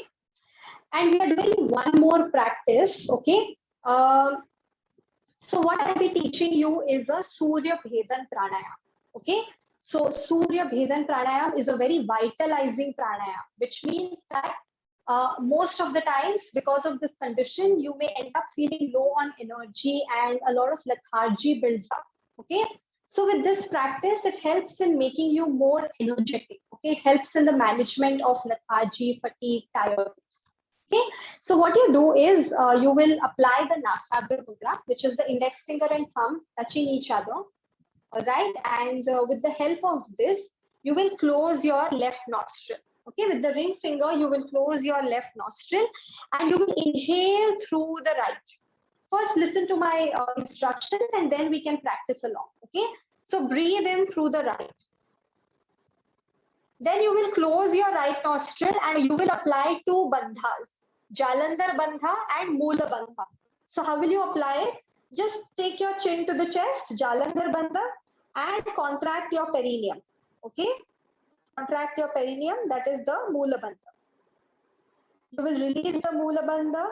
and we are doing one more practice. Okay, so what I'll be teaching you is a Surya Bhedan Pranayam. Okay, so Surya Bhedan Pranayam is a very vitalizing pranayam, which means that most of the times, because of this condition, you may end up feeling low on energy and a lot of lethargy builds up. Okay, so with this practice, it helps in making you more energetic. Okay, it helps in the management of lethargy, fatigue, tiredness. Okay, so what you do is you will apply the Nasagra Mudra, which is the index finger and thumb touching each other. All right, and with the help of this, you will close your left nostril. Okay, with the ring finger, you will close your left nostril and you will inhale through the right. First, listen to my instructions and then we can practice along. Okay, so breathe in through the right. Then you will close your right nostril and you will apply 2 bandhas, Jalandhar Bandha and Moola Bandha. So how will you apply it? Just take your chin to the chest, Jalandhar Bandha, and contract your perineum. Okay, contract your perineum, that is the Moola Bandha. You will release the Moola Bandha,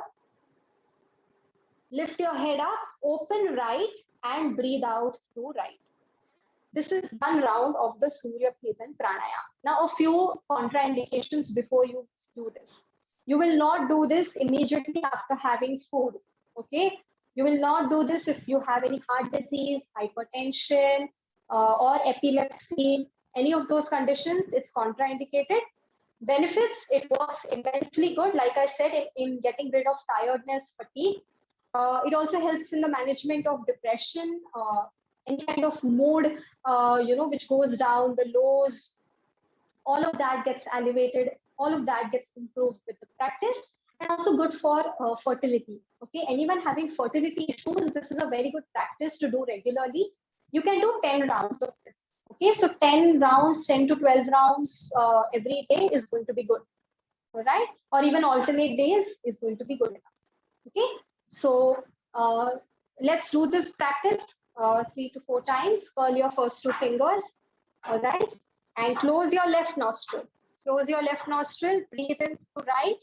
lift your head up, open right, and breathe out through right. This is one round of the Surya Bhedan Pranayam. Now, a few contraindications before you do this. You will not do this immediately after having food. Okay, you will not do this if you have any heart disease, hypertension, or epilepsy. Any of those conditions, it's contraindicated. Benefits, it works immensely good, like I said, in getting rid of tiredness, fatigue. It also helps in the management of depression, any kind of mood, which goes down, the lows, all of that gets elevated, all of that gets improved with the practice, and also good for fertility. Okay, anyone having fertility issues, this is a very good practice to do regularly. You can do 10 rounds of this. Okay, so 10 rounds, 10 to 12 rounds every day is going to be good. All right, or even alternate days is going to be good enough. Okay, so let's do this practice 3 to 4 times. Curl your first 2 fingers. All right, and close your left nostril. Close your left nostril, breathe in to right.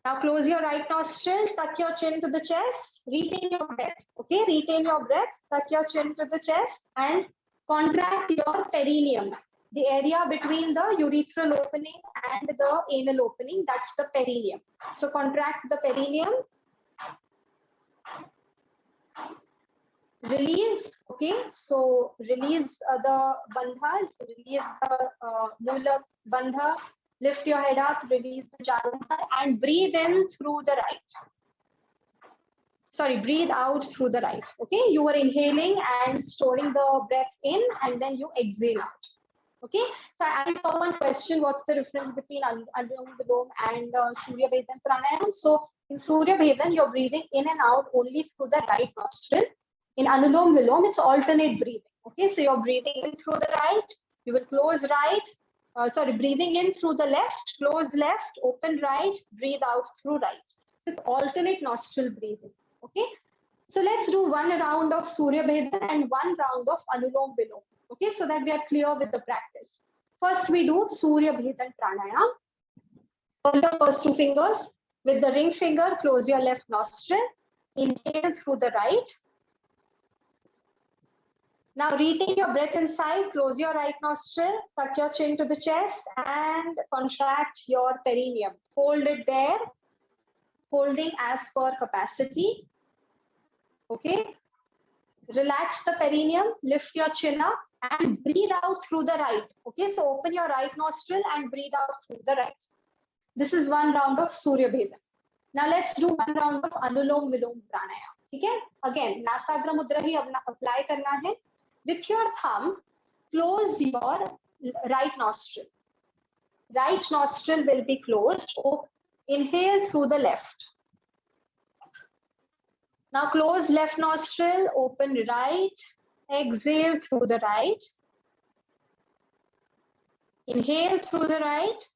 Now close your right nostril, tuck your chin to the chest, retain your breath. Okay, retain your breath, tuck your chin to the chest and contract your perineum. The area between the urethral opening and the anal opening, that's the perineum. So contract the perineum. Release, okay, so release the bandhas, release the Moola Bandha, lift your head up, release the Jalandhar and breathe in through the right. Sorry, breathe out through the right, okay? You are inhaling and storing the breath in and then you exhale out, okay? So I saw one question, what's the difference between Anulom Vilom and Surya Bhedan Pranayam? So in Surya Bhedan, you're breathing in and out only through the right nostril. In Anulom Vilom, it's alternate breathing. Okay, so you're breathing in through the right, you will close right, breathing in through the left, close left, open right, breathe out through right. So it's alternate nostril breathing. Okay. So let's do one round of Surya Bhedan and one round of Anulom Vilom. Okay, so that we are clear with the practice. First, we do Surya Bhedan Pranayam. Hold your first two fingers. With the ring finger, close your left nostril. Inhale through the right. Now retain your breath inside, close your right nostril, tuck your chin to the chest and contract your perineum. Hold it there, holding as per capacity. Okay. Relax the perineum, lift your chin up and breathe out through the right. Okay, so open your right nostril and breathe out through the right. This is one round of Surya Bhedan. Now let's do one round of Anulom Vilom Pranayam. Okay, again, Nasagra Mudra hi apply karna hai. With your thumb, close your right nostril. Right nostril will be closed. Inhale through the left. Now close left nostril, open right, exhale through the right. Inhale through the right.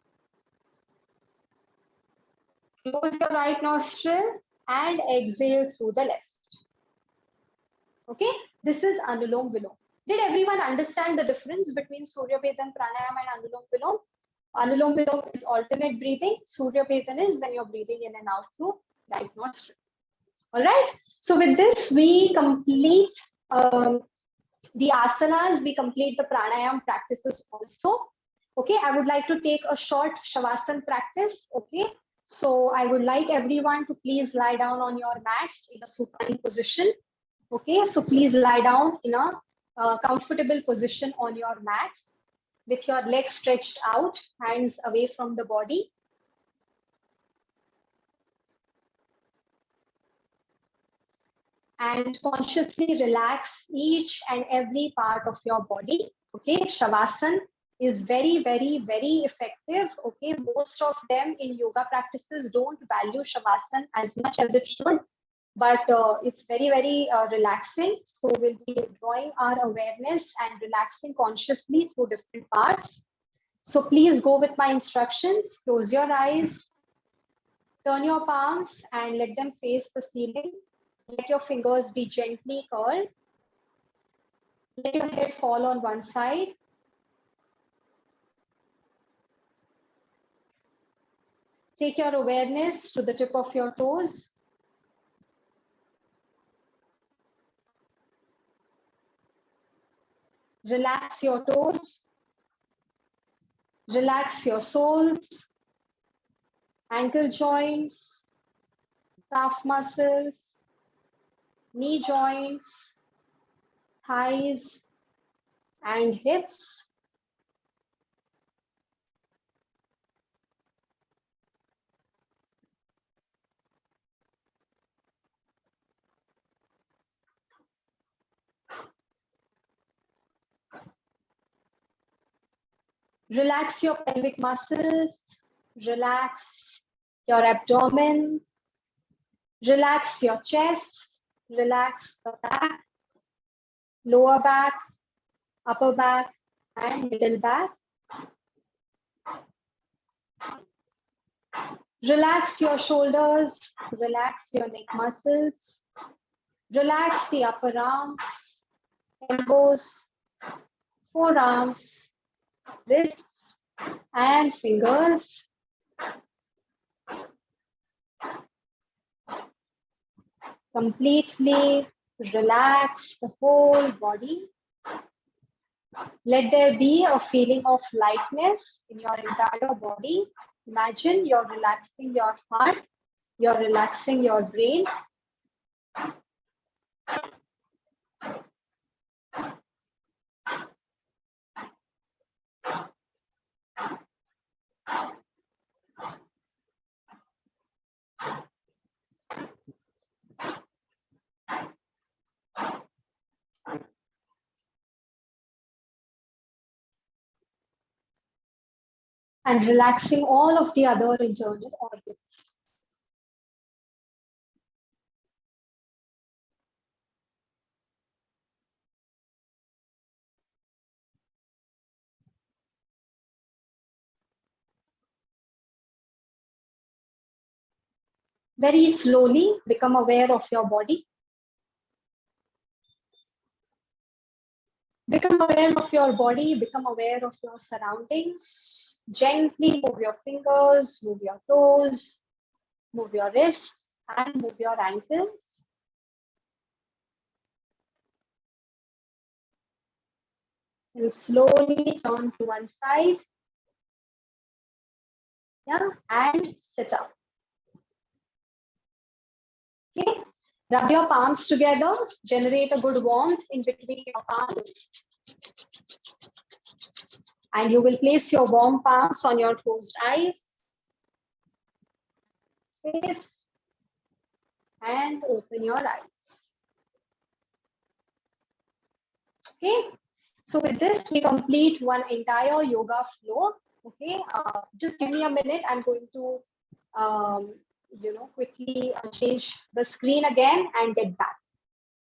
Close your right nostril and exhale through the left. Okay, this is Anulom Vilom. Did everyone understand the difference between Surya Bhedan Pranayam and Anulom Vilom? Anulom Vilom is alternate breathing. Surya Bhedan is when you're breathing in and out through right nostril. All right. So with this, we complete the asanas. We complete the pranayam practices also. Okay. I would like to take a short shavasana practice. Okay. So I would like everyone to please lie down on your mats in a supine position. Okay, so please lie down in a comfortable position on your mat with your legs stretched out, hands away from the body. And consciously relax each and every part of your body. Okay, Shavasana is very, very, very effective. Okay, most of them in yoga practices don't value Shavasana as much as it should. But it's very, very relaxing. So we'll be drawing our awareness and relaxing consciously through different parts. So please go with my instructions. Close your eyes, turn your palms and let them face the ceiling. Let your fingers be gently curled. Let your head fall on one side. Take your awareness to the tip of your toes. Relax your toes, relax your soles, ankle joints, calf muscles, knee joints, thighs, and hips. Relax your pelvic muscles, relax your abdomen, relax your chest, relax the back, lower back, upper back, and middle back. Relax your shoulders, relax your neck muscles, relax the upper arms, elbows, forearms, wrists, and fingers. Completely relax the whole body. Let there be a feeling of lightness in your entire body. Imagine you're relaxing your heart, you're relaxing your brain. And relaxing all of the other internal organs. Very slowly become aware of your body. Become aware of your body, become aware of your surroundings. Gently move your fingers, move your toes, move your wrists, and move your ankles. And slowly turn to one side. Yeah, and sit up. Okay, rub your palms together, generate a good warmth in between your palms. And you will place your warm palms on your closed eyes, face, and open your eyes. Okay, so with this, we complete one entire yoga flow. Okay, just give me a minute. I'm going to, quickly change the screen again and get back.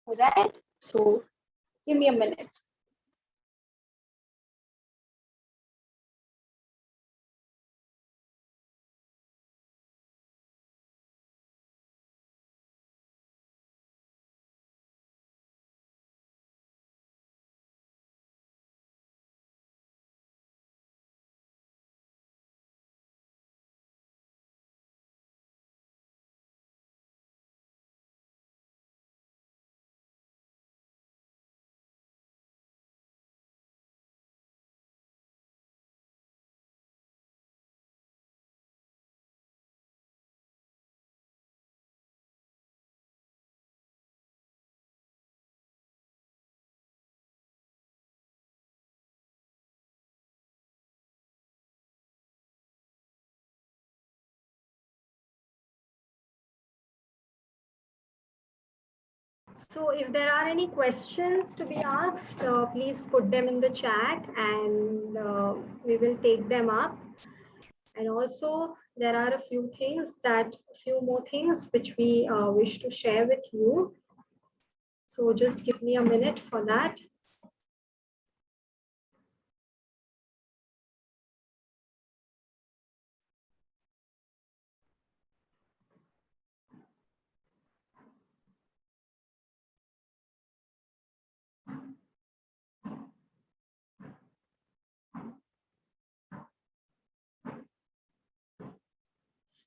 All right, so give me a minute. So if there are any questions to be asked, please put them in the chat and we will take them up. And also there are a few more things which we wish to share with you. So just give me a minute for that.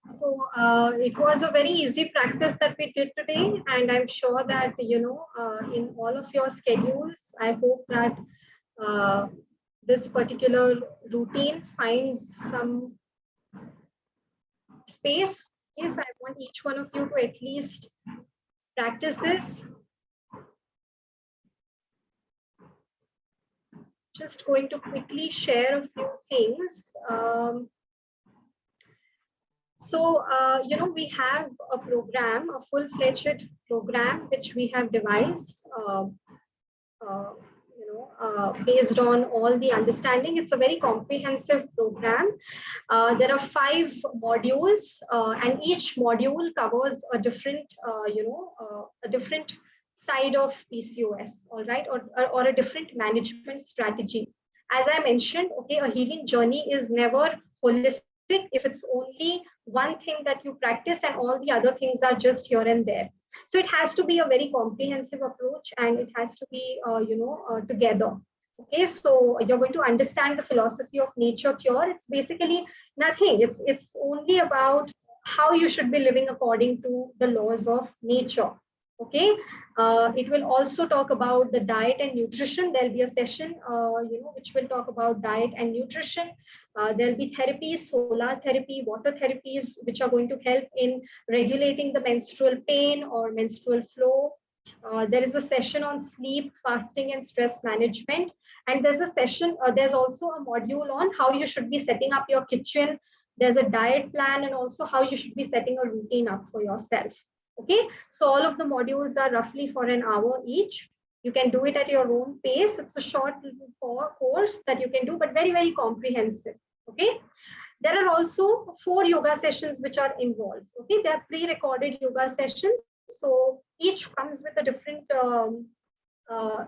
So it was a very easy practice that we did today, and I'm sure that in all of your schedules, I hope that this particular routine finds some space. Yes, I want each one of you to at least practice this. Just going to quickly share a few things. We have a program, a full-fledged program, which we have devised, based on all the understanding. It's a very comprehensive program. There are 5 modules, and each module covers a different, a different side of PCOS, all right, or a different management strategy. As I mentioned, okay, a healing journey is never holistic if it's only one thing that you practice and all the other things are just here and there. So it has to be a very comprehensive approach, and it has to be, together. Okay, so you're going to understand the philosophy of nature cure. It's basically nothing. It's only about how you should be living according to the laws of nature. Okay, it will also talk about the diet and nutrition. There'll be a session, which will talk about diet and nutrition. There'll be therapies, solar therapy, water therapies, which are going to help in regulating the menstrual pain or menstrual flow. There is a session on sleep, fasting, and stress management. And there's a session, there's also a module on how you should be setting up your kitchen. There's a diet plan, and also how you should be setting a routine up for yourself. Okay, so all of the modules are roughly for an hour each. You can do it at your own pace. It's a short little course that you can do, but very, very comprehensive. Okay, there are also 4 yoga sessions which are involved. Okay, they are pre-recorded yoga sessions. So each comes with a different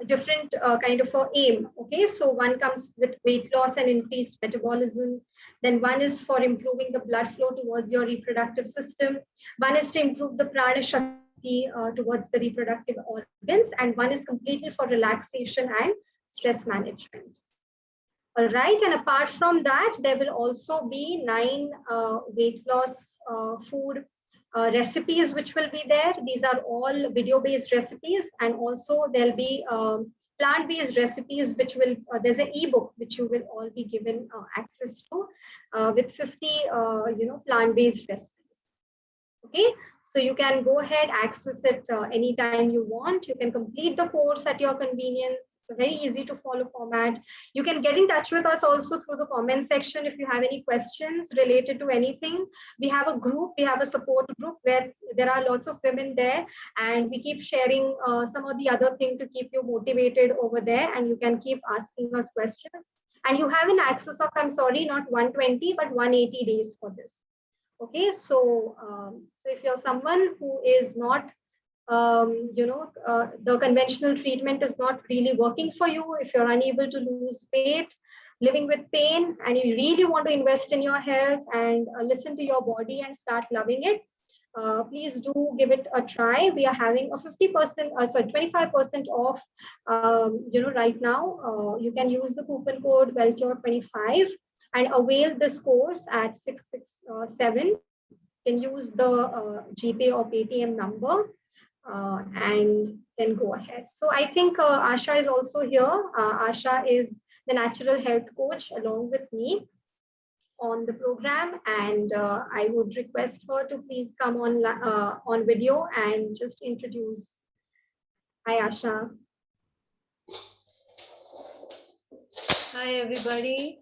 different kind of a aim. Okay, so one comes with weight loss and increased metabolism. Then one is for improving the blood flow towards your reproductive system. One is to improve the prana shakti towards the reproductive organs, and one is completely for relaxation and stress management. All right, and apart from that, there will also be 9 weight loss food recipes which will be there. These are all video-based recipes, and also there'll be plant-based recipes which will, there's an ebook which you will all be given access to with 50, plant-based recipes. Okay, so you can go ahead, access it anytime you want. You can complete the course at your convenience. It's a very easy to follow format. You can get in touch with us also through the comment section if you have any questions related to anything. We have a group, we have a support group where there are lots of women there, and we keep sharing some of the other thing to keep you motivated over there, and you can keep asking us questions. And you have an access of, I'm sorry, not 120, but 180 days for this. Okay, so if you're someone who is not, the conventional treatment is not really working for you, if you're unable to lose weight, living with pain, and you really want to invest in your health and listen to your body and start loving it, please do give it a try. We are having a 50%, 25% off, right now. You can use the coupon code WellCure25 and avail this course at 667. You can use the GPay or Paytm number and then go ahead. So I think Asha is also here. Asha is the natural health coach along with me on the program, and I would request her to please come on video and just introduce. Hi, Asha. Hi, everybody.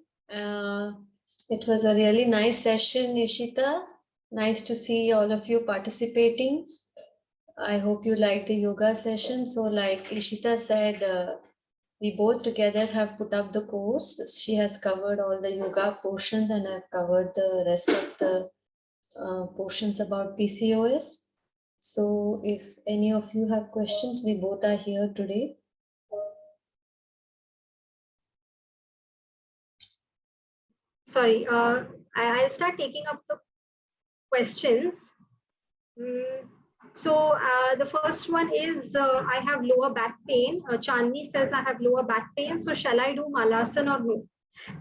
It was a really nice session, Ishita. Nice to see all of you participating. I hope you liked the yoga session. So like Ishita said, we both together have put up the course. She has covered all the yoga portions and I've covered the rest of the portions about PCOS. So if any of you have questions, we both are here today. Sorry, I'll start taking up the questions. So the first one is I have lower back pain. Chandni says I have lower back pain. So shall I do Malasana or no?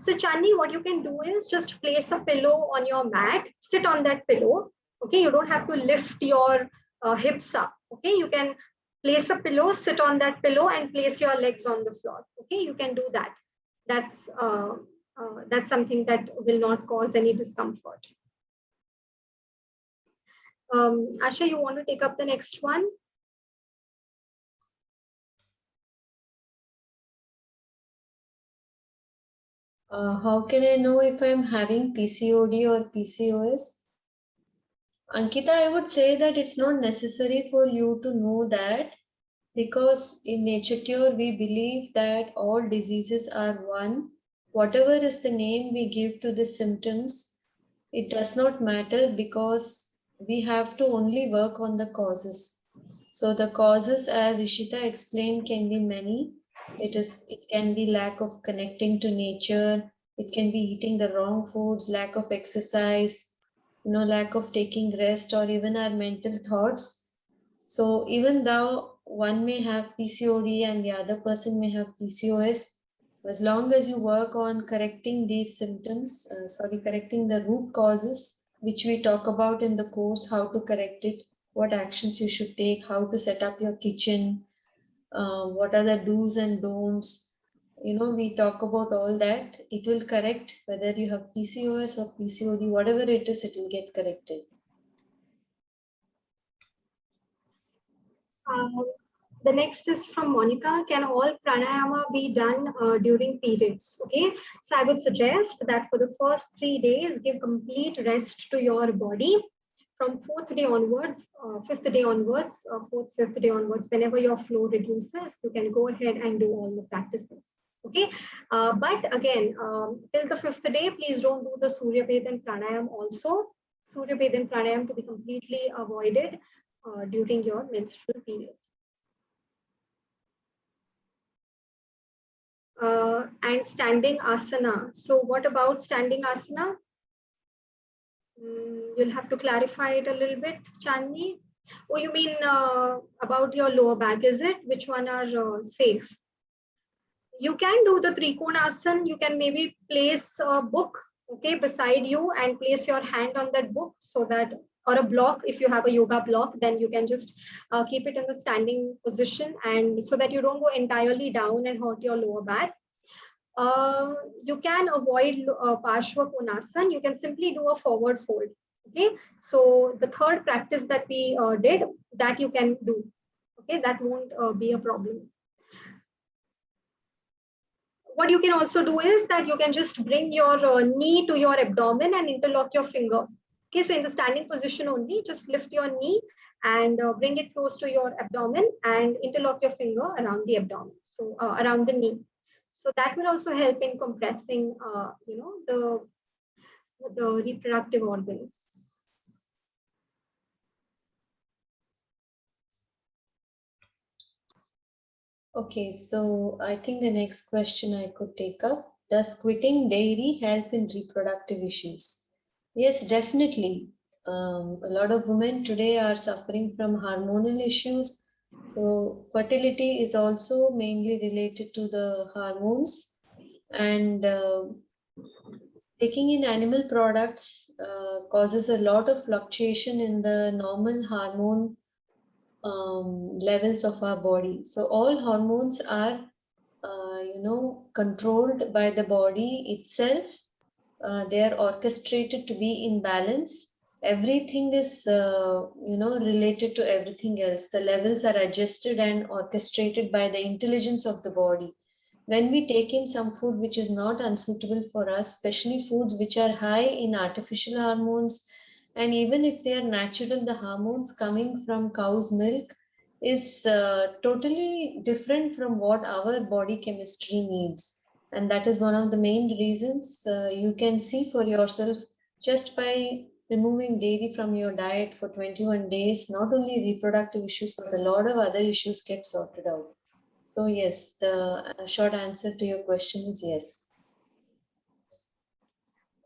So Chandni, what you can do is just place a pillow on your mat, sit on that pillow. Okay, you don't have to lift your hips up. Okay, you can place a pillow, sit on that pillow and place your legs on the floor. Okay, you can do that. That's something that will not cause any discomfort. Asha, you want to take up the next one? How can I know if I'm having PCOD or PCOS? Ankita, I would say that it's not necessary for you to know that, because in Nature Cure, we believe that all diseases are one. Whatever is the name we give to the symptoms, it does not matter, because we have to only work on the causes. So the causes, as Ishita explained, can be many. It can be lack of connecting to nature. It can be eating the wrong foods, lack of exercise, lack of taking rest, or even our mental thoughts. So even though one may have PCOD and the other person may have PCOS, as long as you work on correcting these symptoms, correcting the root causes, which we talk about in the course, how to correct it, what actions you should take, how to set up your kitchen, what are the do's and don'ts. We talk about all that. It will correct whether you have PCOS or PCOD, whatever it is, it will get corrected. The next is from Monica. Can all pranayama be done during periods? Okay, so I would suggest that for the first 3 days, give complete rest to your body. From 4th day onwards, 5th day onwards, 4th, 5th day onwards, whenever your flow reduces, you can go ahead and do all the practices. Okay, but again, till the 5th day, please don't do the Surya Ved and Pranayam also. Surya Ved and Pranayam to be completely avoided during your menstrual period. and standing asana. So what about standing asana? You'll have to clarify it a little bit, Chandni. Oh, you mean about your lower back, is it? Which one are safe? You can do the Trikonasana. You can maybe place a book, okay, beside you and place your hand on that book so that, or a block, if you have a yoga block, then you can just keep it in the standing position, and so that you don't go entirely down and hurt your lower back. You can avoid Parshva Konasana. You can simply do a forward fold. Okay, so the third practice that we did, that you can do. Okay, that won't be a problem. What you can also do is that you can just bring your knee to your abdomen and interlock your finger. Okay, so in the standing position only, just lift your knee and bring it close to your abdomen and interlock your finger around the abdomen, so around the knee. So that will also help in compressing, the reproductive organs. Okay, so I think the next question I could take up. Does quitting dairy help in reproductive issues? Yes, definitely. A lot of women today are suffering from hormonal issues. So fertility is also mainly related to the hormones, and taking in animal products causes a lot of fluctuation in the normal hormone levels of our body. So all hormones are, controlled by the body itself. They are orchestrated to be in balance. Everything is, related to everything else. The levels are adjusted and orchestrated by the intelligence of the body. When we take in some food which is not unsuitable for us, especially foods which are high in artificial hormones, and even if they are natural, the hormones coming from cow's milk is totally different from what our body chemistry needs. And that is one of the main reasons you can see for yourself just by removing dairy from your diet for 21 days. Not only reproductive issues, but a lot of other issues get sorted out. So yes, the short answer to your question is yes.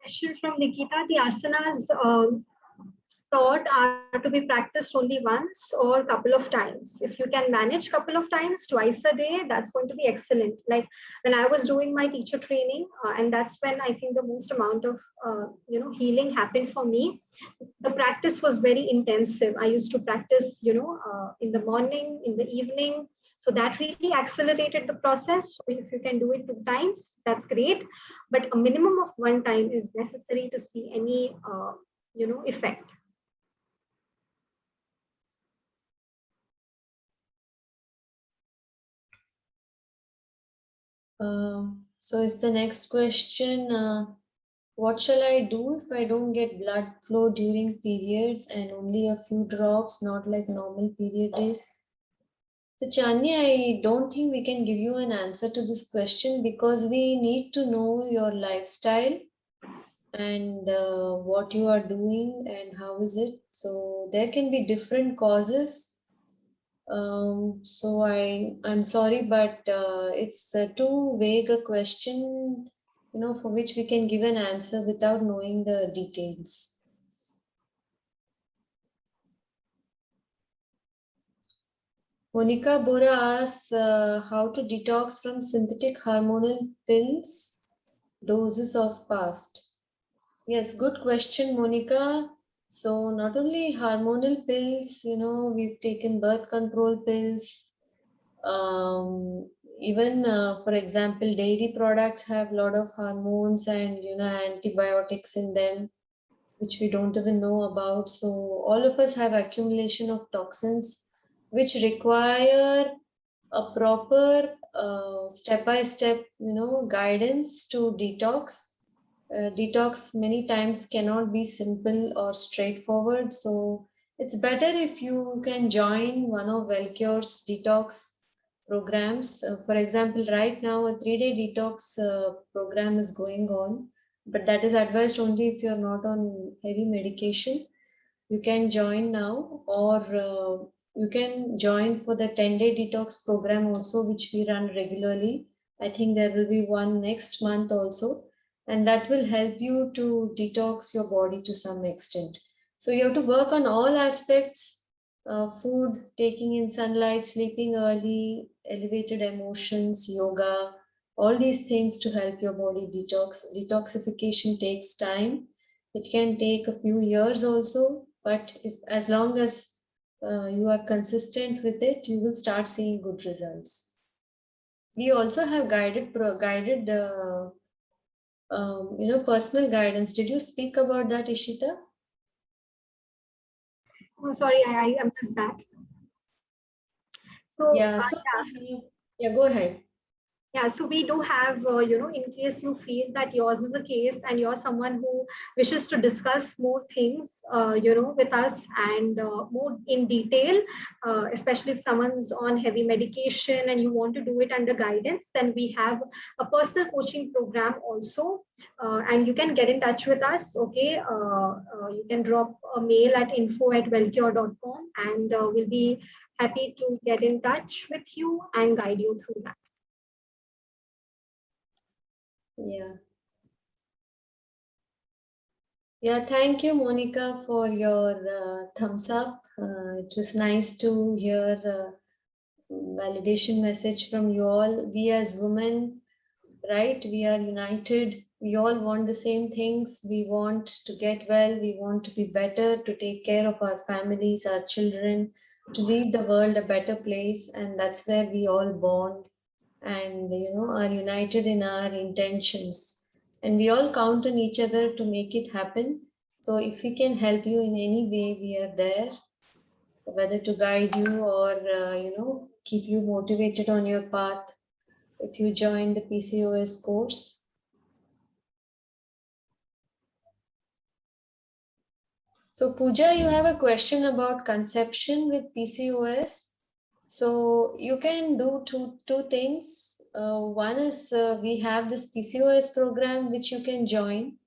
Question from Nikita: the asanas taught are to be practiced only once or a couple of times? If you can manage couple of times, twice a day, that's going to be excellent. Like when I was doing my teacher training, and that's when I think the most amount of healing happened for me. The practice was very intensive. I used to practice, in the morning, in the evening. So that really accelerated the process. So if you can do it 2 times, that's great. But a minimum of 1 time is necessary to see any, effect. So is the next question, what shall I do if I don't get blood flow during periods and only a few drops, not like normal period days? So Chani, I don't think we can give you an answer to this question because we need to know your lifestyle and what you are doing and how is it. So there can be different causes. So I'm sorry, but it's too vague a question, for which we can give an answer without knowing the details. Monica Bora asks how to detox from synthetic hormonal pills, doses of past. Yes, good question, Monica. So not only hormonal pills, we've taken birth control pills. Even, for example, dairy products have a lot of hormones and, antibiotics in them, which we don't even know about. So all of us have accumulation of toxins, which require a proper step-by-step, guidance to detox. Detox many times cannot be simple or straightforward. So it's better if you can join one of WellCure's detox programs. For example, right now a 3-day detox program is going on, but that is advised only if you're not on heavy medication. You can join now, or you can join for the 10-day detox program also, which we run regularly. I think there will be one next month also, and that will help you to detox your body to some extent. So you have to work on all aspects, food, taking in sunlight, sleeping early, elevated emotions, yoga, all these things to help your body detox. Detoxification takes time. It can take a few years also, but if as long as you are consistent with it, you will start seeing good results. We also have guided personal guidance. Did you speak about that, Ishita? Oh, sorry, I missed that. So Yeah, so yeah, go ahead. yeah, so we do have, in case you feel that yours is a case and you're someone who wishes to discuss more things, with us and more in detail, especially if someone's on heavy medication and you want to do it under guidance, then we have a personal coaching program also. And you can get in touch with us, okay? You can drop a mail at info@wellcure.com and we'll be happy to get in touch with you and guide you through that. Yeah. Yeah, thank you, Monica, for your thumbs up. It was nice to hear validation message from you all. We as women, right, we are united. We all want the same things. We want to get well. We want to be better, to take care of our families, our children, to leave the world a better place. And that's where we all bond and, are united in our intentions. And we all count on each other to make it happen. So if we can help you in any way, we are there, whether to guide you or, keep you motivated on your path. If you join the PCOS course. So Pooja, you have a question about conception with PCOS. So you can do two things. One is we have this PCOS program which you can join.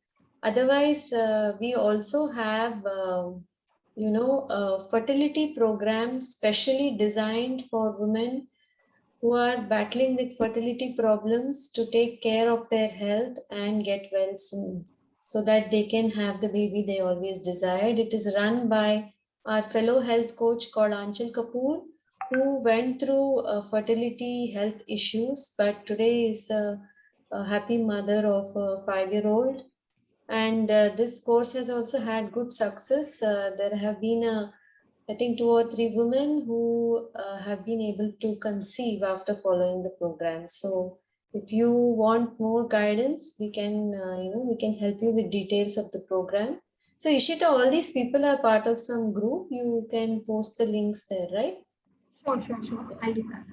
Otherwise, we also have, a fertility program specially designed for women who are battling with fertility problems to take care of their health and get well soon so that they can have the baby they always desired. It is run by our fellow health coach called Anchal Kapoor, who went through fertility health issues, but today is a happy mother of a 5-year-old. And this course has also had good success. There have been I think 2 or 3 women who have been able to conceive after following the program. So if you want more guidance, we can, we can help you with details of the program. So Ishita, all these people are part of some group. You can post the links there, right? Sure. I'll do that.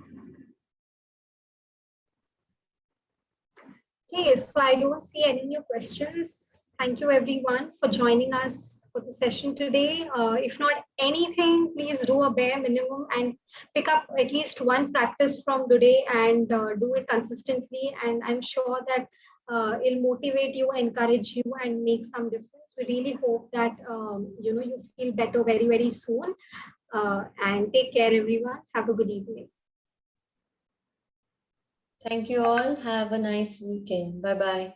Okay, so I don't see any new questions. Thank you everyone for joining us for the session today. If not anything, please do a bare minimum and pick up at least one practice from today and do it consistently. And I'm sure that it'll motivate you, encourage you, and make some difference. We really hope that you feel better very, very soon. And take care, everyone. Have a good evening. Thank you all. Have a nice weekend. Bye-bye.